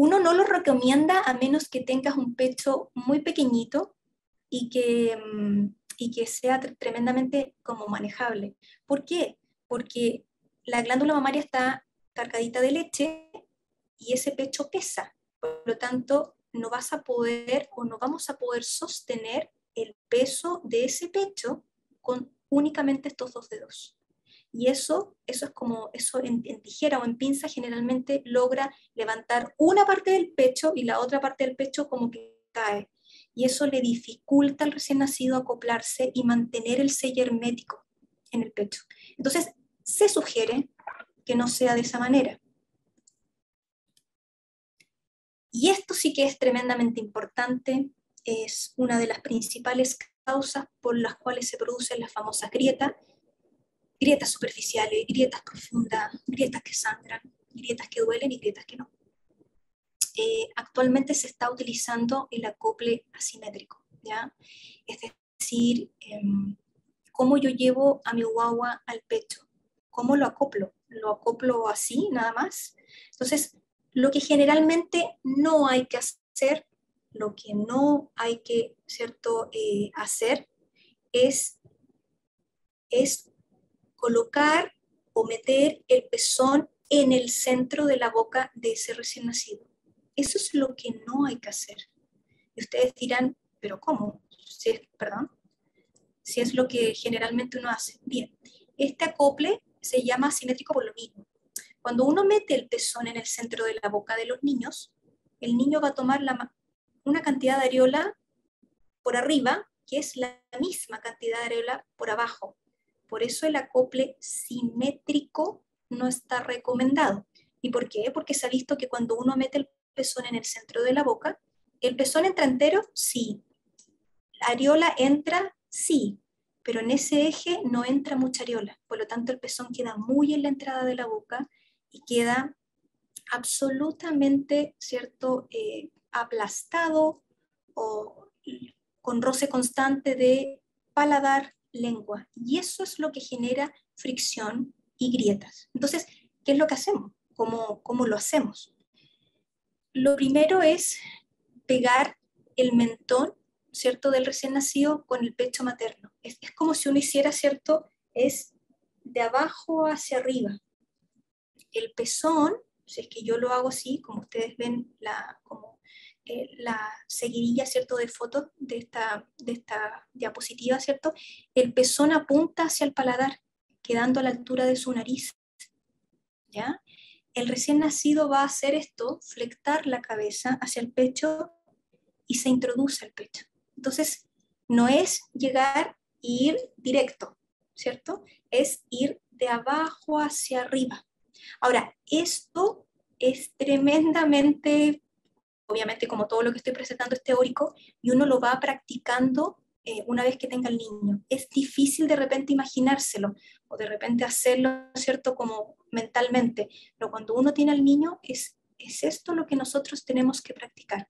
uno no lo recomienda a menos que tengas un pecho muy pequeñito y que sea tremendamente como manejable. ¿Por qué? Porque la glándula mamaria está cargadita de leche y ese pecho pesa. Por lo tanto, no vas a poder o no vamos a poder sostener el peso de ese pecho con únicamente estos dos dedos. Y eso es como, eso en tijera o en pinza generalmente logra levantar una parte del pecho y la otra parte del pecho como que cae. Y eso le dificulta al recién nacido acoplarse y mantener el sello hermético en el pecho. Entonces, se sugiere que no sea de esa manera. Y esto sí que es tremendamente importante, es una de las principales causas por las cuales se producen las famosas grietas superficiales, grietas profundas, grietas que sangran, grietas que duelen y grietas que no. Actualmente se está utilizando el acople asimétrico, ¿ya? Es decir, cómo yo llevo a mi guagua al pecho, cómo lo acoplo así, nada más. Entonces, lo que generalmente no hay que hacer, lo que no hay que, ¿cierto?, hacer es colocar o meter el pezón en el centro de la boca de ese recién nacido. Eso es lo que no hay que hacer. Y ustedes dirán, ¿pero cómo? Si es lo que generalmente uno hace. Bien, este acople se llama asimétrico por lo mismo. Cuando uno mete el pezón en el centro de la boca de los niños, el niño va a tomar una cantidad de areola por arriba, que es la misma cantidad de areola por abajo. Por eso el acople simétrico no está recomendado. ¿Y por qué? Porque se ha visto que cuando uno mete el pezón en el centro de la boca, ¿el pezón entra entero? Sí. ¿La areola entra? Sí. Pero en ese eje no entra mucha areola. Por lo tanto, el pezón queda muy en la entrada de la boca y queda absolutamente, ¿cierto?, aplastado o con roce constante de paladar, lengua. Y eso es lo que genera fricción y grietas. Entonces, ¿qué es lo que hacemos? ¿Cómo lo hacemos? Lo primero es pegar el mentón, ¿cierto?, del recién nacido con el pecho materno. Es como si uno hiciera, ¿cierto?, es de abajo hacia arriba. El pezón, si es que yo lo hago así, como ustedes ven la seguidilla, ¿cierto?, de fotos de esta diapositiva, ¿cierto? El pezón apunta hacia el paladar, quedando a la altura de su nariz, ¿ya? El recién nacido va a hacer esto, flectar la cabeza hacia el pecho y se introduce al pecho. Entonces, no es llegar e ir directo, ¿cierto? Es ir de abajo hacia arriba. Ahora, esto es tremendamente, obviamente como todo lo que estoy presentando es teórico, y uno lo va practicando una vez que tenga el niño. Es difícil de repente imaginárselo o de repente hacerlo, ¿cierto?, como mentalmente, pero cuando uno tiene al niño es esto lo que nosotros tenemos que practicar.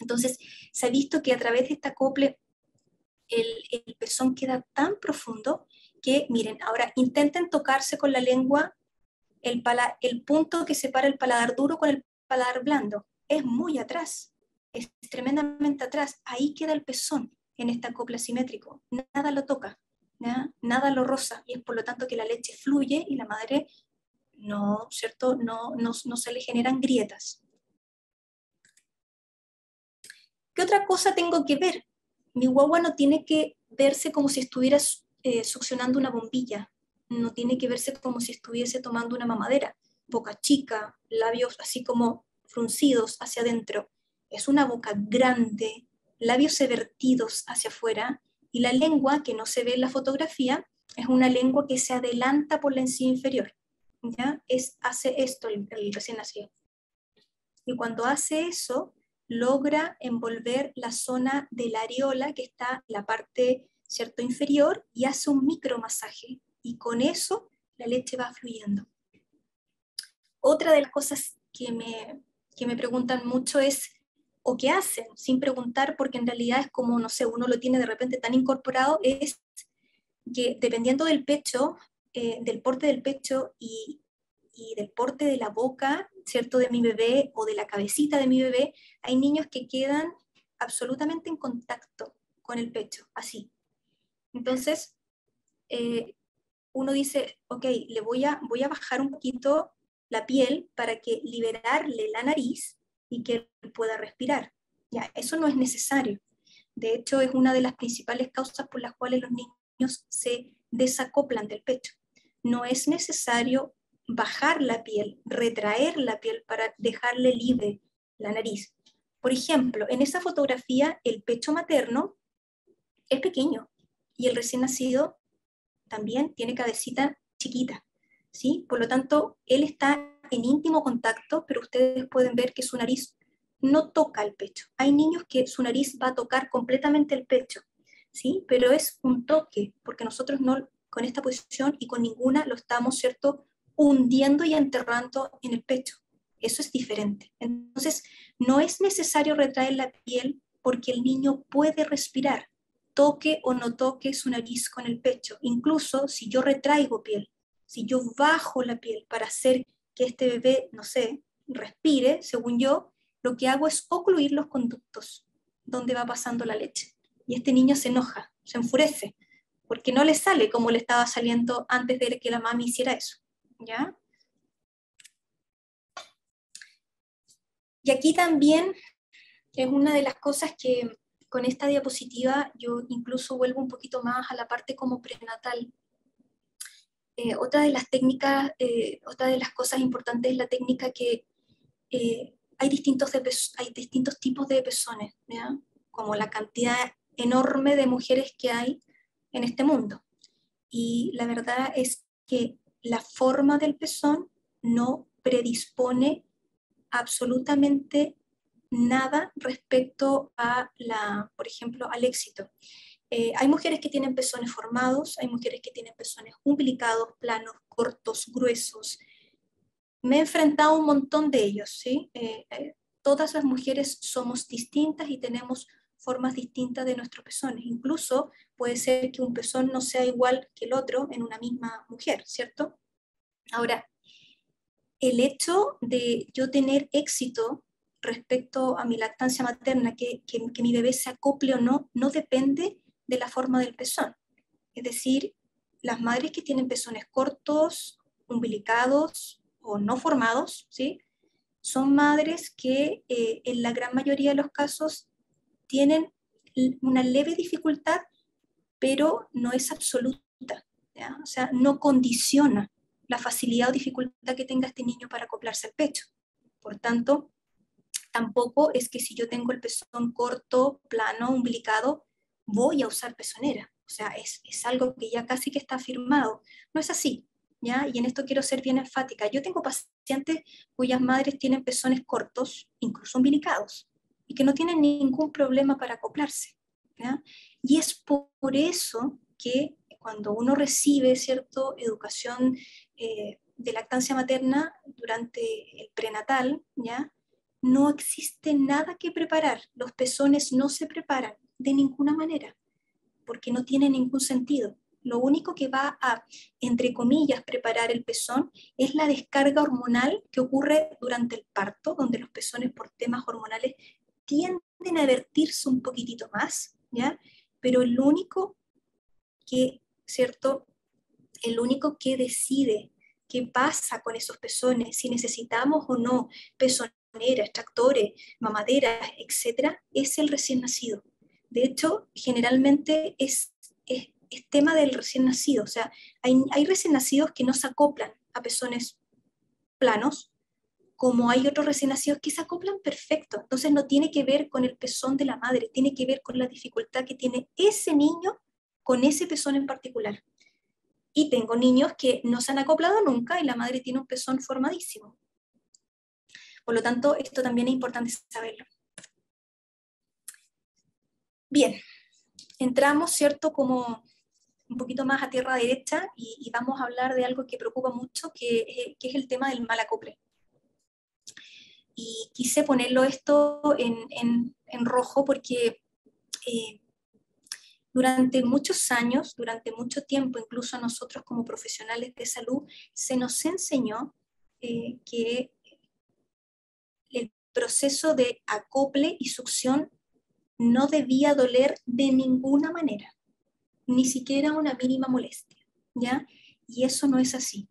Entonces, se ha visto que a través de esta acople el pezón queda tan profundo que, miren, ahora intenten tocarse con la lengua el punto que separa el paladar duro con el paladar blando. Es muy atrás, es tremendamente atrás. Ahí queda el pezón en esta acople asimétrico. Nada lo toca, ¿ya? Nada lo roza, y es por lo tanto que la leche fluye y la madre no, ¿cierto? No se le generan grietas. ¿Qué otra cosa tengo que ver? Mi guagua no tiene que verse como si estuviera succionando una bombilla, no tiene que verse como si estuviese tomando una mamadera, boca chica, labios así como fruncidos hacia adentro. Es una boca grande, labios evertidos hacia afuera, y la lengua, que no se ve en la fotografía, es una lengua que se adelanta por la encía inferior. ¿Ya? Hace esto el recién nacido. Y cuando hace eso, logra envolver la zona de la areola que está en la parte, ¿cierto?, inferior, y hace un micromasaje, y con eso la leche va fluyendo. Otra de las cosas que me preguntan mucho es, ¿o qué hacen? Sin preguntar, porque en realidad es como, no sé, uno lo tiene de repente tan incorporado, es que dependiendo del pecho, del porte del pecho y del porte de la boca, ¿cierto?, de mi bebé, o de la cabecita de mi bebé, hay niños que quedan absolutamente en contacto con el pecho, así. Entonces, uno dice, ok, voy a bajar un poquito la piel para que liberarle la nariz y que él pueda respirar. Ya, eso no es necesario. De hecho, es una de las principales causas por las cuales los niños se desacoplan del pecho. No es necesario bajar la piel, retraer la piel para dejarle libre la nariz. Por ejemplo, en esa fotografía el pecho materno es pequeño y el recién nacido también tiene cabecita chiquita, ¿sí? Por lo tanto, él está en íntimo contacto, pero ustedes pueden ver que su nariz no toca el pecho. Hay niños que su nariz va a tocar completamente el pecho, ¿sí? Pero es un toque, porque nosotros no, con esta posición y con ninguna, lo estamos, ¿cierto?, hundiendo y enterrando en el pecho. Eso es diferente. Entonces, no es necesario retraer la piel porque el niño puede respirar, toque o no toque su nariz con el pecho. Incluso si yo retraigo piel, si yo bajo la piel para hacer que este bebé, no sé, respire, según yo, lo que hago es ocluir los conductos donde va pasando la leche. Y este niño se enoja, se enfurece, porque no le sale como le estaba saliendo antes de que la mami hiciera eso. ¿Ya? Y aquí también es una de las cosas que con esta diapositiva yo incluso vuelvo un poquito más a la parte como prenatal. Otra de las técnicas, otra de las cosas importantes es la técnica que hay distintos tipos de pezones, ¿ya? Como la cantidad enorme de mujeres que hay en este mundo. Y la verdad es que la forma del pezón no predispone absolutamente nada respecto a por ejemplo, al éxito. Hay mujeres que tienen pezones formados, hay mujeres que tienen pezones umbilicados, planos, cortos, gruesos. Me he enfrentado a un montón de ellos, ¿sí? Todas las mujeres somos distintas y tenemos formas distintas de nuestros pezones. Incluso puede ser que un pezón no sea igual que el otro en una misma mujer, ¿cierto? Ahora, el hecho de yo tener éxito respecto a mi lactancia materna, que mi bebé se acople o no, no depende de la forma del pezón. Es decir, las madres que tienen pezones cortos, umbilicados o no formados, ¿sí?, son madres que en la gran mayoría de los casos tienen una leve dificultad, pero no es absoluta, ¿ya? O sea, no condiciona la facilidad o dificultad que tenga este niño para acoplarse al pecho. Por tanto, tampoco es que si yo tengo el pezón corto, plano, umbilicado, voy a usar pezonera. O sea, es algo que ya casi que está afirmado. No es así, ¿ya? Y en esto quiero ser bien enfática. Yo tengo pacientes cuyas madres tienen pezones cortos, incluso umbilicados, y que no tienen ningún problema para acoplarse. ¿ya? Y es por eso que cuando uno recibe, ¿cierto?, educación de lactancia materna durante el prenatal, ¿ya?, no existe nada que preparar. Los pezones no se preparan de ninguna manera, porque no tiene ningún sentido. Lo único que va a, entre comillas, preparar el pezón es la descarga hormonal que ocurre durante el parto, donde los pezones por temas hormonales tienden a vertirse un poquitito más, ¿ya? Pero el único que, ¿cierto?, el único que decide qué pasa con esos pezones, si necesitamos o no pezoneras, tractores, mamaderas, etcétera, es el recién nacido. De hecho, generalmente es tema del recién nacido. O sea, hay recién nacidos que no se acoplan a pezones planos, como hay otros recién nacidos que se acoplan perfecto. Entonces no tiene que ver con el pezón de la madre, tiene que ver con la dificultad que tiene ese niño con ese pezón en particular. Y tengo niños que no se han acoplado nunca y la madre tiene un pezón formadísimo. Por lo tanto, esto también es importante saberlo. Bien, entramos, ¿cierto?, como un poquito más a tierra derecha y vamos a hablar de algo que preocupa mucho, que es el tema del mal acople. Y quise ponerlo esto en rojo porque durante muchos años, durante mucho tiempo, incluso a nosotros como profesionales de salud, se nos enseñó que el proceso de acople y succión no debía doler de ninguna manera, ni siquiera una mínima molestia, ¿ya? Y eso no es así.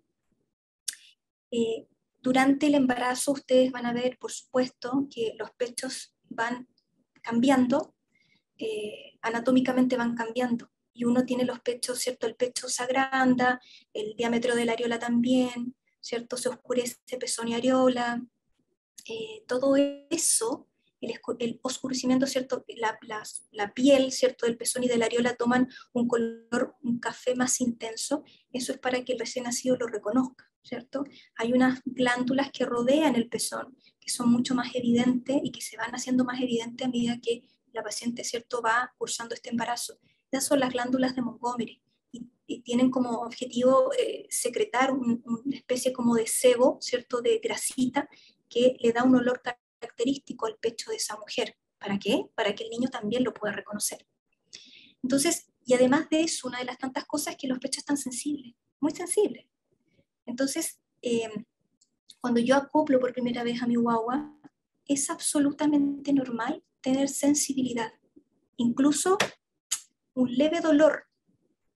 Durante el embarazo ustedes van a ver, por supuesto, que los pechos van cambiando, anatómicamente van cambiando, y uno tiene los pechos, ¿cierto? El pecho se agranda, el diámetro de la areola también, ¿cierto? Se oscurece pezón y areola, todo eso, el oscurecimiento, ¿cierto? La piel, ¿cierto?, del pezón y de la areola toman un color, un café más intenso. Eso es para que el recién nacido lo reconozca, ¿cierto? Hay unas glándulas que rodean el pezón, que son mucho más evidentes y que se van haciendo más evidentes a medida que la paciente, ¿cierto?, va cursando este embarazo. Esas son las glándulas de Montgomery y tienen como objetivo secretar una especie como de sebo, ¿cierto?, de grasita, que le da un olor característico al pecho de esa mujer. ¿Para qué? Para que el niño también lo pueda reconocer. Entonces, y además de eso, una de las tantas cosas es que los pechos están sensibles, muy sensibles. Entonces, cuando yo acoplo por primera vez a mi guagua, es absolutamente normal tener sensibilidad, incluso un leve dolor.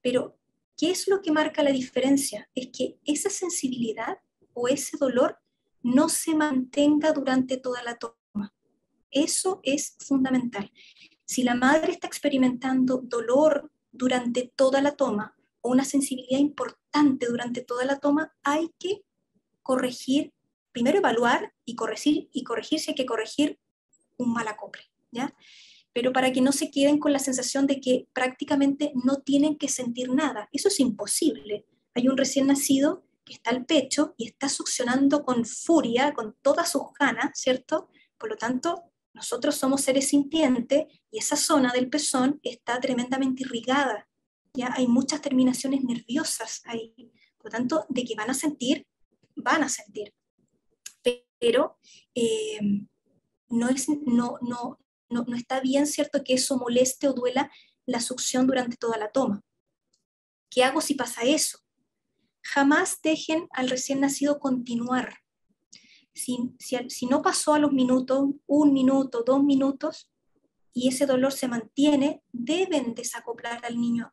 Pero, ¿qué es lo que marca la diferencia? Es que esa sensibilidad o ese dolor no se mantenga durante toda la toma. Eso es fundamental. Si la madre está experimentando dolor durante toda la toma o una sensibilidad importante durante toda la toma, hay que corregir, primero evaluar y corregir si hay que corregir un mal acople, ¿ya? Pero para que no se queden con la sensación de que prácticamente no tienen que sentir nada. Eso es imposible. Hay un recién nacido que está al pecho y está succionando con furia, con todas sus ganas, ¿cierto? Por lo tanto, nosotros somos seres sintientes y esa zona del pezón está tremendamente irrigada. Ya hay muchas terminaciones nerviosas ahí. Por lo tanto, de que van a sentir, van a sentir. Pero no está bien, ¿cierto?, que eso moleste o duela la succión durante toda la toma. ¿Qué hago si pasa eso? Jamás dejen al recién nacido continuar. Si no pasó a los minutos, 1 minuto, 2 minutos, y ese dolor se mantiene, deben desacoplar al niño,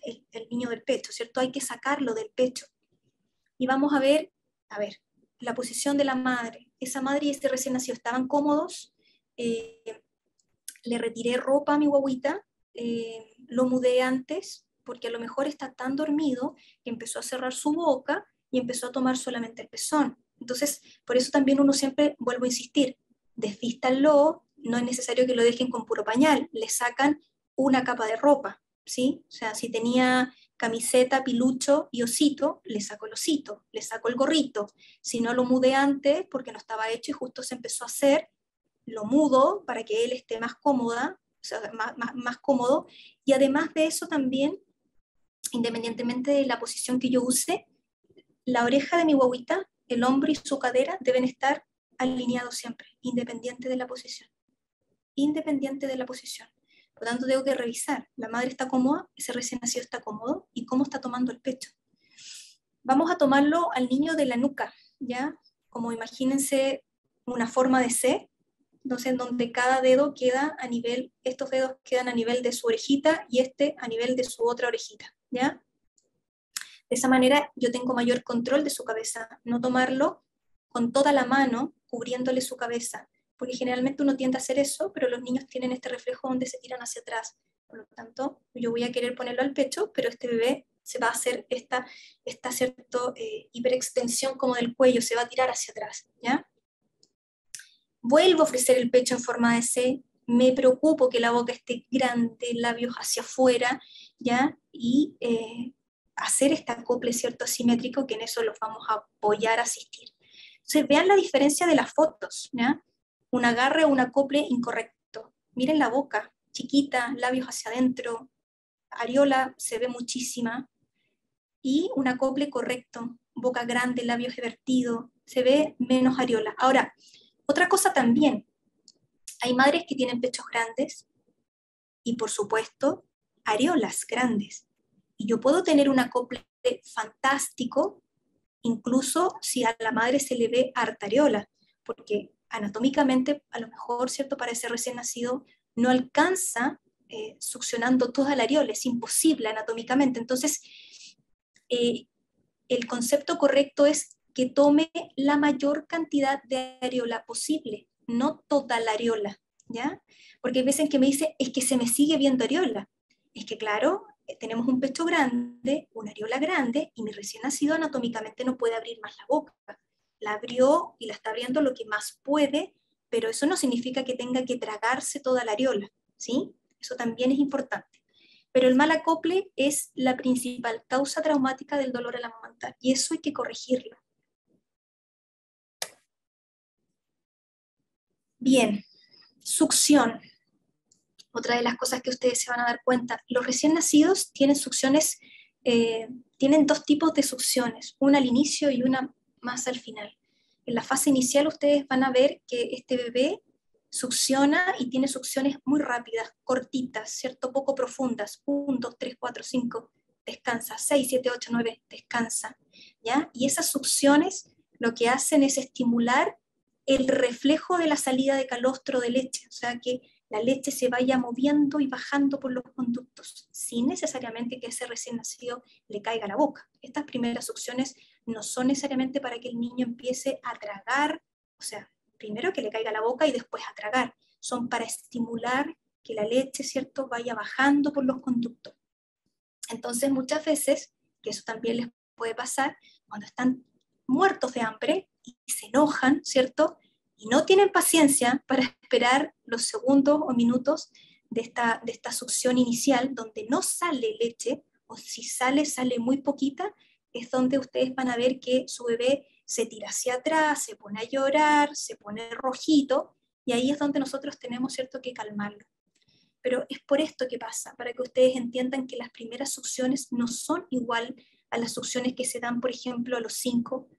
el niño del pecho, ¿cierto? Hay que sacarlo del pecho. Y vamos a ver, la posición de la madre. Esa madre y este recién nacido estaban cómodos. Le retiré ropa a mi guaguita, lo mudé antes, porque a lo mejor está tan dormido que empezó a cerrar su boca y empezó a tomar solamente el pezón. Entonces, por eso también uno siempre, vuelvo a insistir, desvístanlo, no es necesario que lo dejen con puro pañal, le sacan una capa de ropa, ¿sí? O sea, si tenía camiseta, pilucho y osito, le saco el osito, le saco el gorrito. Si no lo mudé antes, porque no estaba hecho y justo se empezó a hacer, lo mudo para que él esté más cómoda, o sea, más cómodo, y además de eso también, independientemente de la posición que yo use, la oreja de mi guaguita, el hombro y su cadera deben estar alineados siempre, independiente de la posición. Independiente de la posición. Por lo tanto, tengo que revisar, la madre está cómoda, ese recién nacido está cómodo, y cómo está tomando el pecho. Vamos a tomarlo al niño de la nuca, ¿ya? Como imagínense una forma de C, entonces en donde cada dedo queda a nivel, estos dedos quedan a nivel de su orejita y este a nivel de su otra orejita, ¿ya? De esa manera yo tengo mayor control de su cabeza, no tomarlo con toda la mano cubriéndole su cabeza, porque generalmente uno tiende a hacer eso, pero los niños tienen este reflejo donde se tiran hacia atrás. Por lo tanto, yo voy a querer ponerlo al pecho, pero este bebé se va a hacer esta cierta hiperextensión como del cuello, se va a tirar hacia atrás, ¿ya? Vuelvo a ofrecer el pecho en forma de C, me preocupo que la boca esté grande, labios hacia afuera, ¿ya? Y hacer este acople, ¿cierto?, asimétrico, que en eso los vamos a apoyar, a asistir. Entonces, vean la diferencia de las fotos, ¿ya? Un agarre o un acople incorrecto. Miren la boca, chiquita, labios hacia adentro, areola se ve muchísima, y un acople correcto, boca grande, labios vertidos, se ve menos areola. Ahora, otra cosa también, hay madres que tienen pechos grandes y por supuesto areolas grandes. Y yo puedo tener un acople fantástico, incluso si a la madre se le ve harta areola, porque anatómicamente a lo mejor, ¿cierto?, para ese recién nacido no alcanza succionando toda la areola, es imposible anatómicamente. Entonces, el concepto correcto es que tome la mayor cantidad de areola posible, no toda la areola, ¿ya? Porque hay veces que me dice, es que se me sigue viendo areola. Es que claro, tenemos un pecho grande, una areola grande, y mi recién nacido anatómicamente no puede abrir más la boca. La abrió y la está abriendo lo que más puede, pero eso no significa que tenga que tragarse toda la areola, ¿sí? Eso también es importante. Pero el mal acople es la principal causa traumática del dolor al amamantar, y eso hay que corregirlo. Bien, succión. Otra de las cosas que ustedes se van a dar cuenta, los recién nacidos tienen succiones, tienen dos tipos de succiones, una al inicio y una más al final. En la fase inicial ustedes van a ver que este bebé succiona y tiene succiones muy rápidas, cortitas, ¿cierto? Poco profundas, 1, 2, 3, 4, 5, descansa, 6, 7, 8, 9, descansa, ¿ya? Y esas succiones lo que hacen es estimular el reflejo de la salida de calostro de leche, o sea que la leche se vaya moviendo y bajando por los conductos, sin necesariamente que ese recién nacido le caiga a la boca. Estas primeras succiones no son necesariamente para que el niño empiece a tragar, o sea, primero que le caiga a la boca y después a tragar, son para estimular que la leche, ¿cierto?, vaya bajando por los conductos. Entonces, muchas veces, que eso también les puede pasar, cuando están muertos de hambre y se enojan, ¿cierto?, y no tienen paciencia para esperar los segundos o minutos de esta succión inicial, donde no sale leche, o si sale, sale muy poquita, es donde ustedes van a ver que su bebé se tira hacia atrás, se pone a llorar, se pone rojito, y ahí es donde nosotros tenemos, ¿cierto?, que calmarlo. Pero es por esto que pasa, para que ustedes entiendan que las primeras succiones no son igual a las succiones que se dan, por ejemplo, a los 5,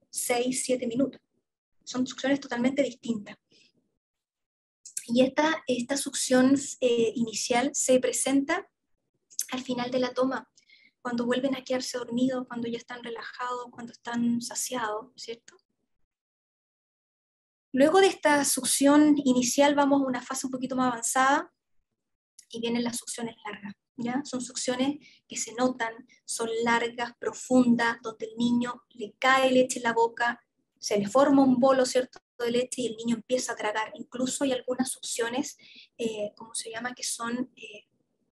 6, 7 minutos. Son succiones totalmente distintas. Y esta succión inicial se presenta al final de la toma, cuando vuelven a quedarse dormidos, cuando ya están relajados, cuando están saciados, ¿cierto? Luego de esta succión inicial vamos a una fase un poquito más avanzada y vienen las succiones largas, ¿ya? Son succiones que se notan, son largas, profundas, donde el niño le cae leche en la boca, se le forma un bolo, ¿cierto?, de leche y el niño empieza a tragar. Incluso hay algunas succiones, ¿cómo se llama?, que son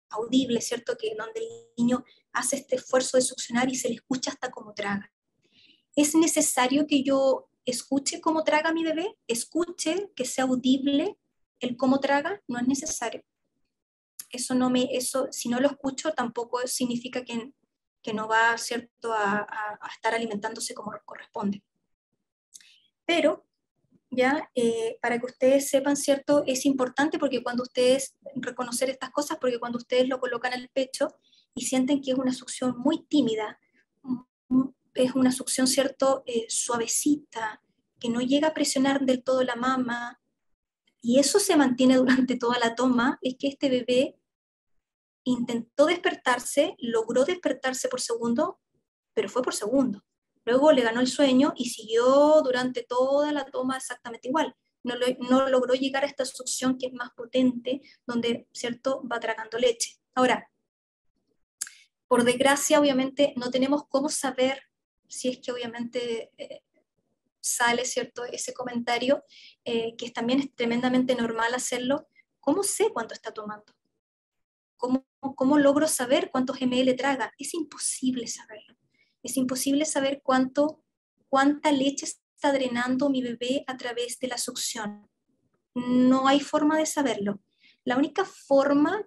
audibles, ¿cierto?, que donde el niño hace este esfuerzo de succionar y se le escucha hasta cómo traga. ¿Es necesario que yo escuche cómo traga mi bebé? ¿Escuche que sea audible el cómo traga? No es necesario. Eso, si no lo escucho, tampoco significa que no va, ¿cierto?, a estar alimentándose como corresponde. Pero ¿ya? Para que ustedes sepan, ¿cierto? Es importante porque cuando ustedes, reconocer estas cosas, porque cuando ustedes lo colocan al pecho y sienten que es una succión muy tímida, es una succión, ¿cierto? Suavecita, que no llega a presionar del todo la mama, y eso se mantiene durante toda la toma, es que este bebé intentó despertarse, logró despertarse por segundo, pero fue por segundo. Luego le ganó el sueño y siguió durante toda la toma exactamente igual. No logró llegar a esta succión que es más potente, donde, ¿cierto?, va tragando leche. Ahora, por desgracia, obviamente, no tenemos cómo saber si es que obviamente sale, ¿cierto?, ese comentario, que también es tremendamente normal hacerlo. ¿Cómo sé cuánto está tomando? ¿Cómo logro saber cuántos ml traga? Es imposible saberlo. Es imposible saber cuánta leche está drenando mi bebé a través de la succión. No hay forma de saberlo. La única forma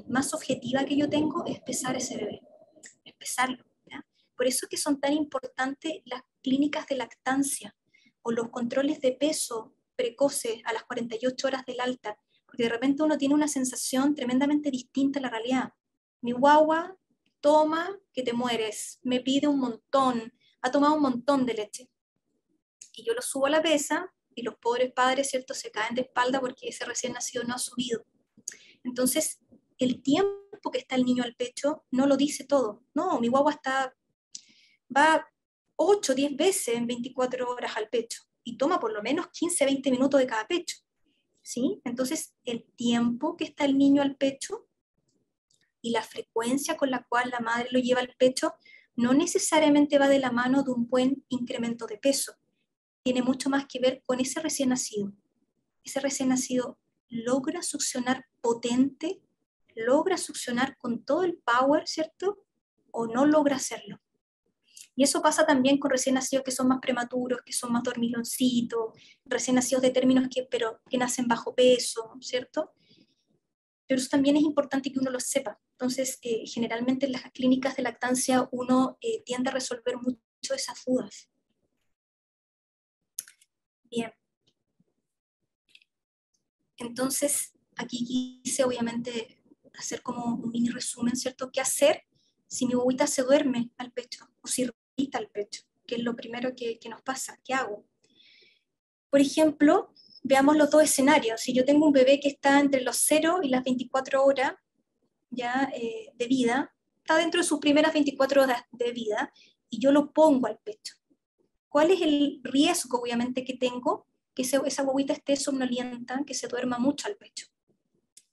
más objetiva que yo tengo es pesar ese bebé, es pesarlo, ¿ya? Por eso es que son tan importantes las clínicas de lactancia o los controles de peso precoces a las 48 horas del alta, porque de repente uno tiene una sensación tremendamente distinta a la realidad. Mi guagua toma que te mueres, me pide un montón, ha tomado un montón de leche. Y yo lo subo a la pesa y los pobres padres, ¿cierto?, se caen de espalda porque ese recién nacido no ha subido. Entonces, el tiempo que está el niño al pecho no lo dice todo. No, mi guagua va 8 o 10 veces en 24 horas al pecho y toma por lo menos 15, 20 minutos de cada pecho, ¿sí? Entonces, el tiempo que está el niño al pecho y la frecuencia con la cual la madre lo lleva al pecho no necesariamente va de la mano de un buen incremento de peso. Tiene mucho más que ver con ese recién nacido. Ese recién nacido logra succionar potente, logra succionar con todo el power, ¿cierto? O no logra hacerlo. Y eso pasa también con recién nacidos que son más prematuros, que son más dormiloncitos, recién nacidos de términos pero que nacen bajo peso, ¿cierto? Pero eso también es importante que uno lo sepa. Entonces, generalmente en las clínicas de lactancia uno tiende a resolver mucho esas dudas. Bien. Entonces, aquí quise obviamente hacer como un mini resumen, ¿cierto? ¿Qué hacer si mi bobita se duerme al pecho o si irrita al pecho? Que es lo primero que nos pasa. ¿Qué hago? Por ejemplo, veamos los dos escenarios. Si yo tengo un bebé que está entre los 0 y las 24 horas ya de vida, está dentro de sus primeras 24 horas de vida, y yo lo pongo al pecho. ¿Cuál es el riesgo, obviamente, que tengo? Que esa bobita esté somnolienta, que se duerma mucho al pecho.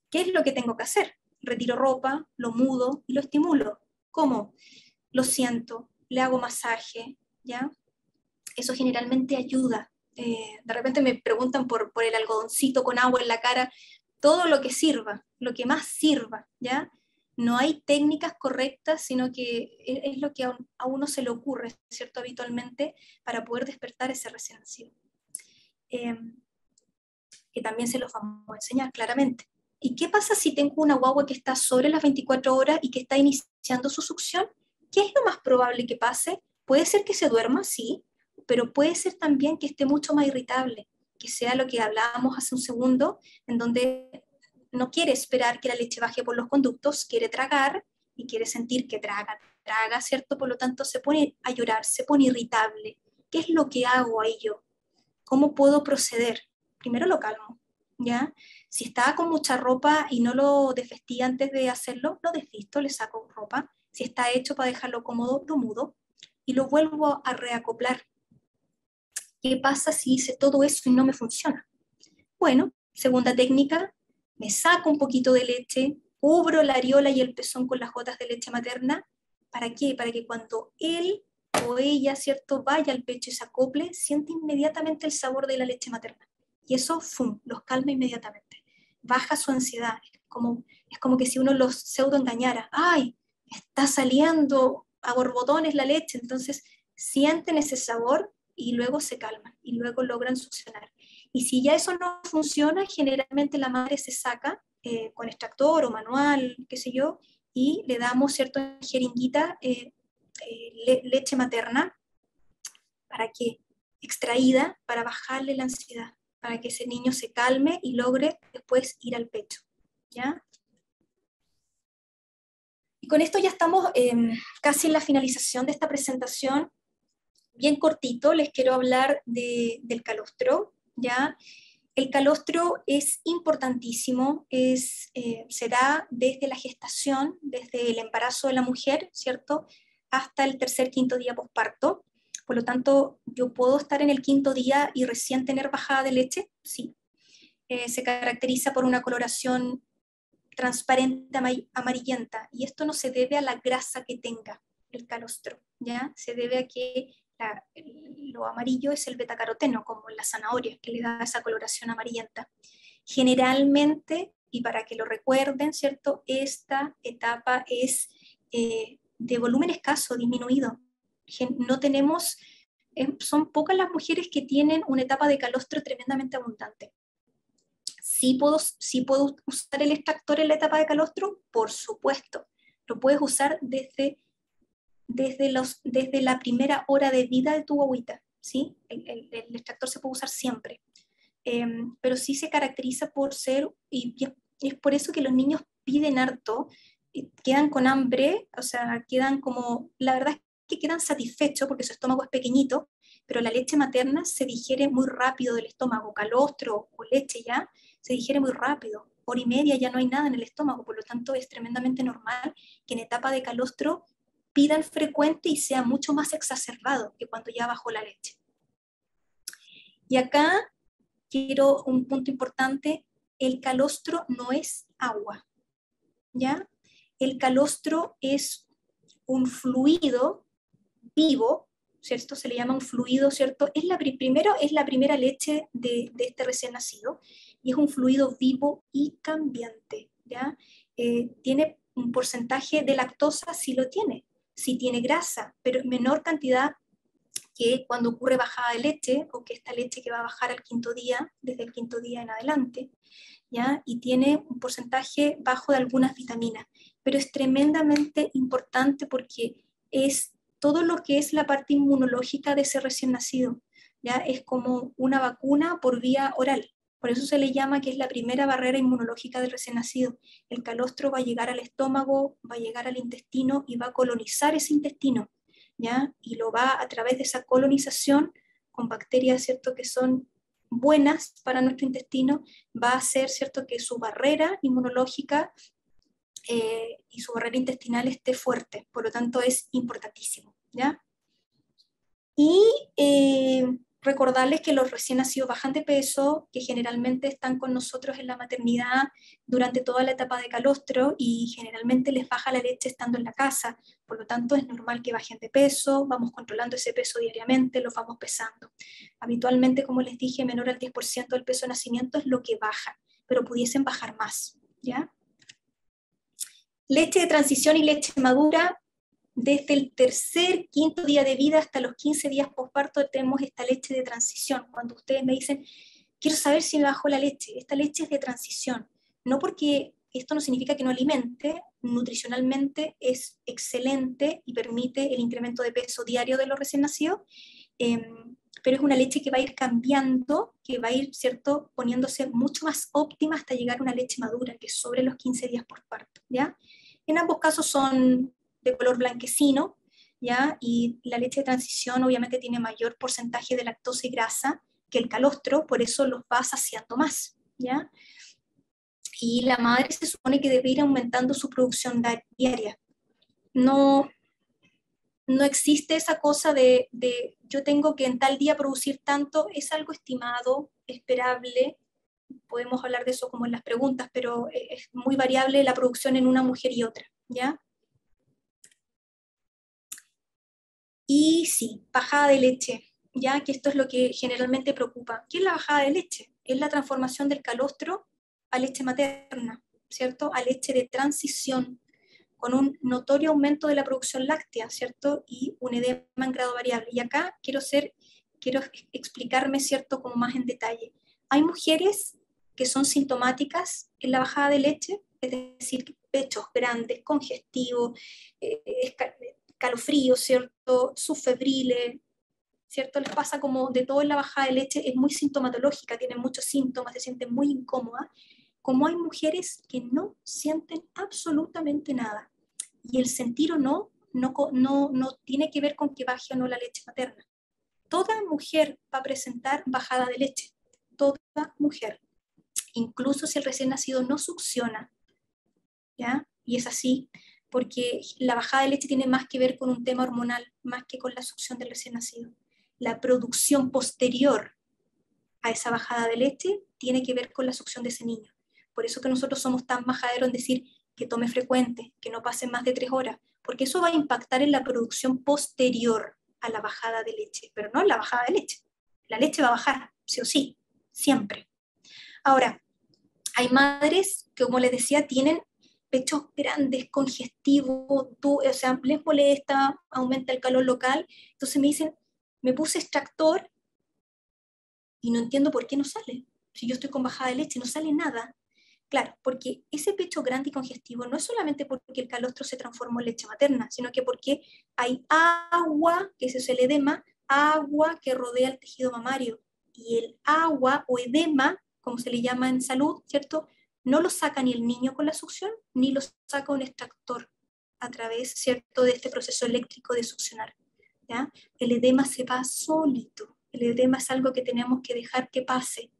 ¿Qué es lo que tengo que hacer? Retiro ropa, lo mudo y lo estimulo. ¿Cómo? Lo siento, le hago masaje, ¿ya? Eso generalmente ayuda. De repente me preguntan por el algodoncito con agua en la cara, todo lo que sirva, lo que más sirva, ¿ya? No hay técnicas correctas, sino que es lo que a uno se le ocurre, ¿cierto?, habitualmente, para poder despertar ese recién nacido. Que también se los vamos a enseñar claramente. ¿Y qué pasa si tengo una guagua que está sobre las 24 horas y que está iniciando su succión? ¿Qué es lo más probable que pase? Puede ser que se duerma, sí, pero puede ser también que esté mucho más irritable, que sea lo que hablábamos hace un segundo, en donde no quiere esperar que la leche baje por los conductos, quiere tragar y quiere sentir que traga, ¿cierto? Por lo tanto, se pone a llorar, se pone irritable. ¿Qué es lo que hago ahí yo? ¿Cómo puedo proceder? Primero lo calmo, ¿ya? Si está con mucha ropa y no lo desvestí antes de hacerlo, lo desvisto, le saco ropa. Si está hecho para dejarlo cómodo, lo mudo y lo vuelvo a reacoplar. ¿Qué pasa si hice todo eso y no me funciona? Bueno, segunda técnica, me saco un poquito de leche, cubro la areola y el pezón con las gotas de leche materna. ¿Para qué? Para que cuando él o ella, ¿cierto?, vaya al pecho y se acople, siente inmediatamente el sabor de la leche materna. Y eso, ¡fum!, los calma inmediatamente. Baja su ansiedad. Es como que si uno los pseudo engañara. ¡Ay! Está saliendo a borbotones la leche. Entonces sienten ese sabor y luego se calman y luego logran succionar. Y si ya eso no funciona, generalmente la madre se saca con extractor o manual, qué sé yo, y le damos, ¿cierto?, jeringuita, leche materna, para que extraída para bajarle la ansiedad, para que ese niño se calme y logre después ir al pecho, ¿ya? Y con esto ya estamos casi en la finalización de esta presentación. Bien cortito, les quiero hablar del calostro, ¿ya? El calostro es importantísimo, se da desde la gestación, desde el embarazo de la mujer, ¿cierto?, hasta el tercer, quinto día posparto. Por lo tanto, ¿yo puedo estar en el quinto día y recién tener bajada de leche? Sí. Se caracteriza por una coloración transparente amarillenta, y esto no se debe a la grasa que tenga el calostro, ¿ya? Se debe a que lo amarillo es el betacaroteno, como en la zanahoria, que le da esa coloración amarillenta. Generalmente, y para que lo recuerden, ¿cierto?, esta etapa es de volumen escaso, disminuido. No tenemos, son pocas las mujeres que tienen una etapa de calostro tremendamente abundante. ¿Sí puedo usar el extractor en la etapa de calostro? Por supuesto. Lo puedes usar desde la primera hora de vida de tu guagüita, ¿sí? El extractor se puede usar siempre. Pero sí se caracteriza por ser, y es por eso que los niños piden harto, quedan con hambre, o sea, quedan como, la verdad es que quedan satisfechos porque su estómago es pequeñito, pero la leche materna se digiere muy rápido del estómago, calostro o leche ya, se digiere muy rápido, hora y media ya no hay nada en el estómago, por lo tanto es tremendamente normal que en etapa de calostro pidan frecuente y sea mucho más exacerbado que cuando ya bajó la leche. Y acá quiero un punto importante, el calostro no es agua, ¿ya? El calostro es un fluido vivo, ¿cierto? Se le llama un fluido, ¿cierto? Primero es la primera leche de este recién nacido, y es un fluido vivo y cambiante, ¿ya? Tiene un porcentaje de lactosa, sí lo tiene, sí tiene grasa, pero en menor cantidad que cuando ocurre bajada de leche, o que esta leche que va a bajar al quinto día, desde el quinto día en adelante, ¿ya? Y tiene un porcentaje bajo de algunas vitaminas, pero es tremendamente importante porque es todo lo que es la parte inmunológica de ese recién nacido, ¿ya? Es como una vacuna por vía oral, por eso se le llama que es la primera barrera inmunológica del recién nacido. El calostro va a llegar al estómago, va a llegar al intestino y va a colonizar ese intestino, ¿ya? Y lo va a través de esa colonización con bacterias, ¿cierto?, que son buenas para nuestro intestino, va a hacer, ¿cierto?, que su barrera inmunológica y su barrera intestinal esté fuerte, por lo tanto es importantísimo, ¿ya? Y recordarles que los recién nacidos bajan de peso, que generalmente están con nosotros en la maternidad durante toda la etapa de calostro y generalmente les baja la leche estando en la casa, por lo tanto es normal que bajen de peso, vamos controlando ese peso diariamente, los vamos pesando. Habitualmente, como les dije, menor al 10% del peso de nacimiento es lo que baja, pero pudiesen bajar más, ¿ya? Leche de transición y leche madura. Desde el tercer, quinto día de vida hasta los 15 días posparto tenemos esta leche de transición. Cuando ustedes me dicen, quiero saber si me bajó la leche, esta leche es de transición. No porque esto no significa que no alimente, nutricionalmente es excelente y permite el incremento de peso diario de los recién nacidos, pero es una leche que va a ir cambiando, que va a ir, ¿cierto?, poniéndose mucho más óptima hasta llegar a una leche madura, que es sobre los 15 días posparto, ¿ya? En ambos casos son de color blanquecino, ¿ya? Y la leche de transición obviamente tiene mayor porcentaje de lactosa y grasa que el calostro, por eso los va saciando más, ¿ya? Y la madre se supone que debe ir aumentando su producción diaria. No existe esa cosa de yo tengo que en tal día producir tanto, es algo estimado, esperable, podemos hablar de eso como en las preguntas, pero es muy variable la producción en una mujer y otra, ¿ya? Y sí, bajada de leche, ya que esto es lo que generalmente preocupa. ¿Qué es la bajada de leche? Es la transformación del calostro a leche materna, ¿cierto? A leche de transición, con un notorio aumento de la producción láctea, ¿cierto? Y un edema en grado variable. Y acá quiero explicarme, ¿cierto?, como más en detalle. Hay mujeres que son sintomáticas en la bajada de leche, es decir, pechos grandes, congestivos, calofríos, ¿cierto?, subfebriles, ¿cierto? Les pasa como de todo en la bajada de leche, es muy sintomatológica, tienen muchos síntomas, se sienten muy incómodas, como hay mujeres que no sienten absolutamente nada. Y el sentir o no tiene que ver con que baje o no la leche materna. Toda mujer va a presentar bajada de leche, toda mujer, incluso si el recién nacido no succiona, ¿ya? Y es así, porque la bajada de leche tiene más que ver con un tema hormonal, más que con la succión del recién nacido. La producción posterior a esa bajada de leche tiene que ver con la succión de ese niño. Por eso que nosotros somos tan majaderos en decir que tome frecuente, que no pase más de 3 horas, porque eso va a impactar en la producción posterior a la bajada de leche, pero no en la bajada de leche. La leche va a bajar, sí o sí, siempre. Ahora, hay madres que, como les decía, tienen pechos grandes, congestivos, o sea, les molesta, aumenta el calor local, entonces me dicen, me puse extractor y no entiendo por qué no sale. Si yo estoy con bajada de leche, no sale nada. Claro, porque ese pecho grande y congestivo no es solamente porque el calostro se transformó en leche materna, sino que porque hay agua, que es el edema, agua que rodea el tejido mamario. Y el agua o edema, como se le llama en salud, ¿cierto? No lo saca ni el niño con la succión, ni lo saca un extractor a través, ¿cierto?, de este proceso eléctrico de succionar, ¿ya? El edema se va solito. El edema es algo que tenemos que dejar que pase.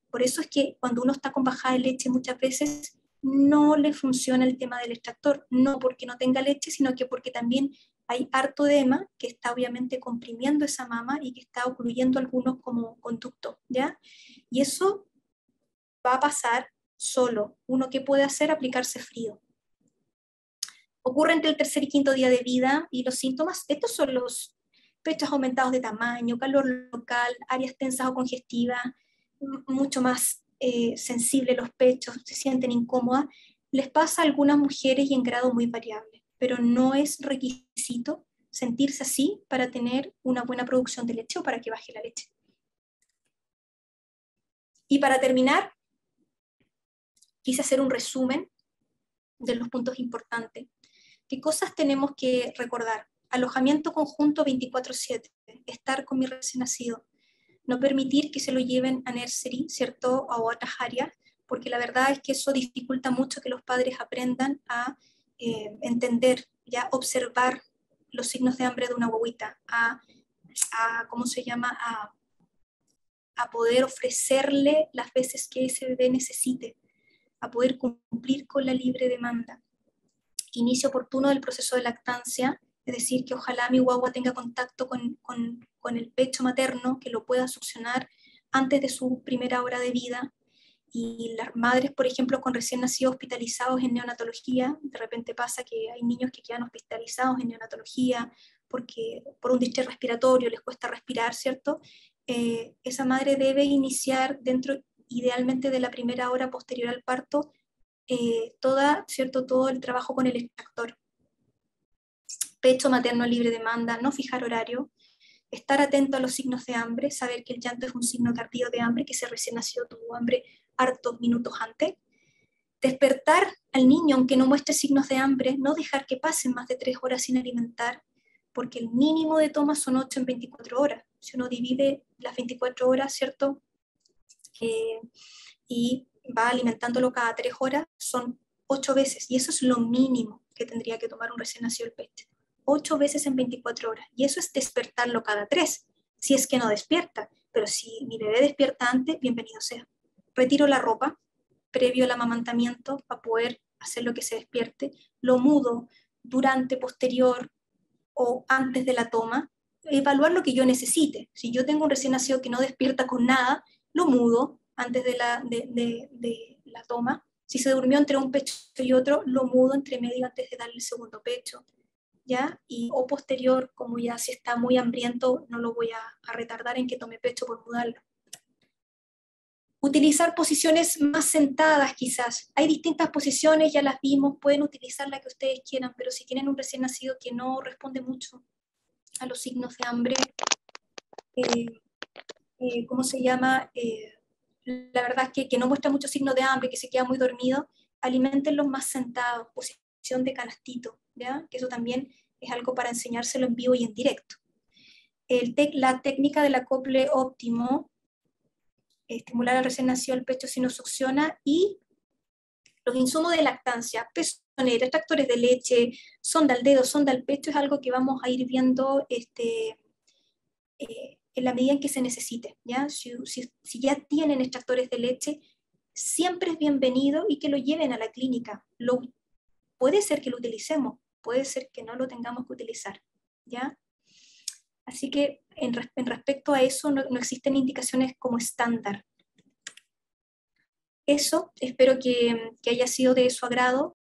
Por eso es que cuando uno está con bajada de leche muchas veces no le funciona el tema del extractor, no porque no tenga leche, sino que porque también hay harto edema que está obviamente comprimiendo esa mama y que está ocluyendo algunos como conductos, ¿ya? Y eso va a pasar solo. Uno que puede hacer, aplicarse frío. Ocurre entre el tercer y quinto día de vida y los síntomas, estos son los pechos aumentados de tamaño, calor local, áreas tensas o congestivas, mucho más sensibles los pechos, se sienten incómodas. Les pasa a algunas mujeres y en grado muy variable, pero no es requisito sentirse así para tener una buena producción de leche o para que baje la leche. Y para terminar, quise hacer un resumen de los puntos importantes. ¿Qué cosas tenemos que recordar? Alojamiento conjunto 24/7, estar con mi recién nacido, no permitir que se lo lleven a nursery, ¿cierto?, a otras áreas, porque la verdad es que eso dificulta mucho que los padres aprendan a entender, ya observar los signos de hambre de una guaguita, ¿cómo se llama?, a poder ofrecerle las veces que ese bebé necesite, a poder cumplir con la libre demanda. Inicio oportuno del proceso de lactancia, es decir, que ojalá mi guagua tenga contacto con el pecho materno, que lo pueda succionar antes de su primera hora de vida. Y las madres, por ejemplo, con recién nacidos hospitalizados en neonatología, de repente pasa que hay niños que quedan hospitalizados en neonatología porque por un distrés respiratorio les cuesta respirar, ¿cierto? Esa madre debe iniciar dentro, idealmente, de la primera hora posterior al parto, todo el trabajo con el extractor. Pecho materno libre demanda, no fijar horario, estar atento a los signos de hambre, saber que el llanto es un signo tardío de hambre, que ese recién nacido tuvo hambre hartos minutos antes. Despertar al niño aunque no muestre signos de hambre, no dejar que pasen más de 3 horas sin alimentar, porque el mínimo de tomas son 8 en 24 horas. Si uno divide las 24 horas, ¿cierto?, y va alimentándolo cada 3 horas, son 8 veces, y eso es lo mínimo que tendría que tomar un recién nacido el pecho. 8 veces en 24 horas, y eso es despertarlo cada 3, si es que no despierta, pero si mi bebé despierta antes, bienvenido sea. Retiro la ropa previo al amamantamiento para poder hacer lo que se despierte, lo mudo durante, posterior o antes de la toma, evaluar lo que yo necesite. Si yo tengo un recién nacido que no despierta con nada, lo mudo antes de la toma. Si se durmió entre un pecho y otro, lo mudo entre medio antes de darle el segundo pecho, ¿ya? O posterior, como ya si está muy hambriento, no lo voy a retardar en que tome pecho por mudarlo. Utilizar posiciones más sentadas quizás. Hay distintas posiciones, ya las vimos, pueden utilizar la que ustedes quieran, pero si tienen un recién nacido que no responde mucho a los signos de hambre, ¿cómo se llama?, la verdad es que no muestra mucho signo de hambre, que se queda muy dormido, aliméntenlos más sentados, posición de canastito, ¿ya? Que eso también es algo para enseñárselo en vivo y en directo. la técnica del acople óptimo, estimular al recién nacido al pecho sin succiona, y los insumos de lactancia, pezonera, extractores de leche, sonda al dedo, sonda al pecho, es algo que vamos a ir viendo en la medida en que se necesite, ¿ya? Si ya tienen extractores de leche, siempre es bienvenido y que lo lleven a la clínica. Puede ser que lo utilicemos, puede ser que no lo tengamos que utilizar, ¿ya? Así que en respecto a eso no existen indicaciones como estándar. Eso, espero que haya sido de su agrado.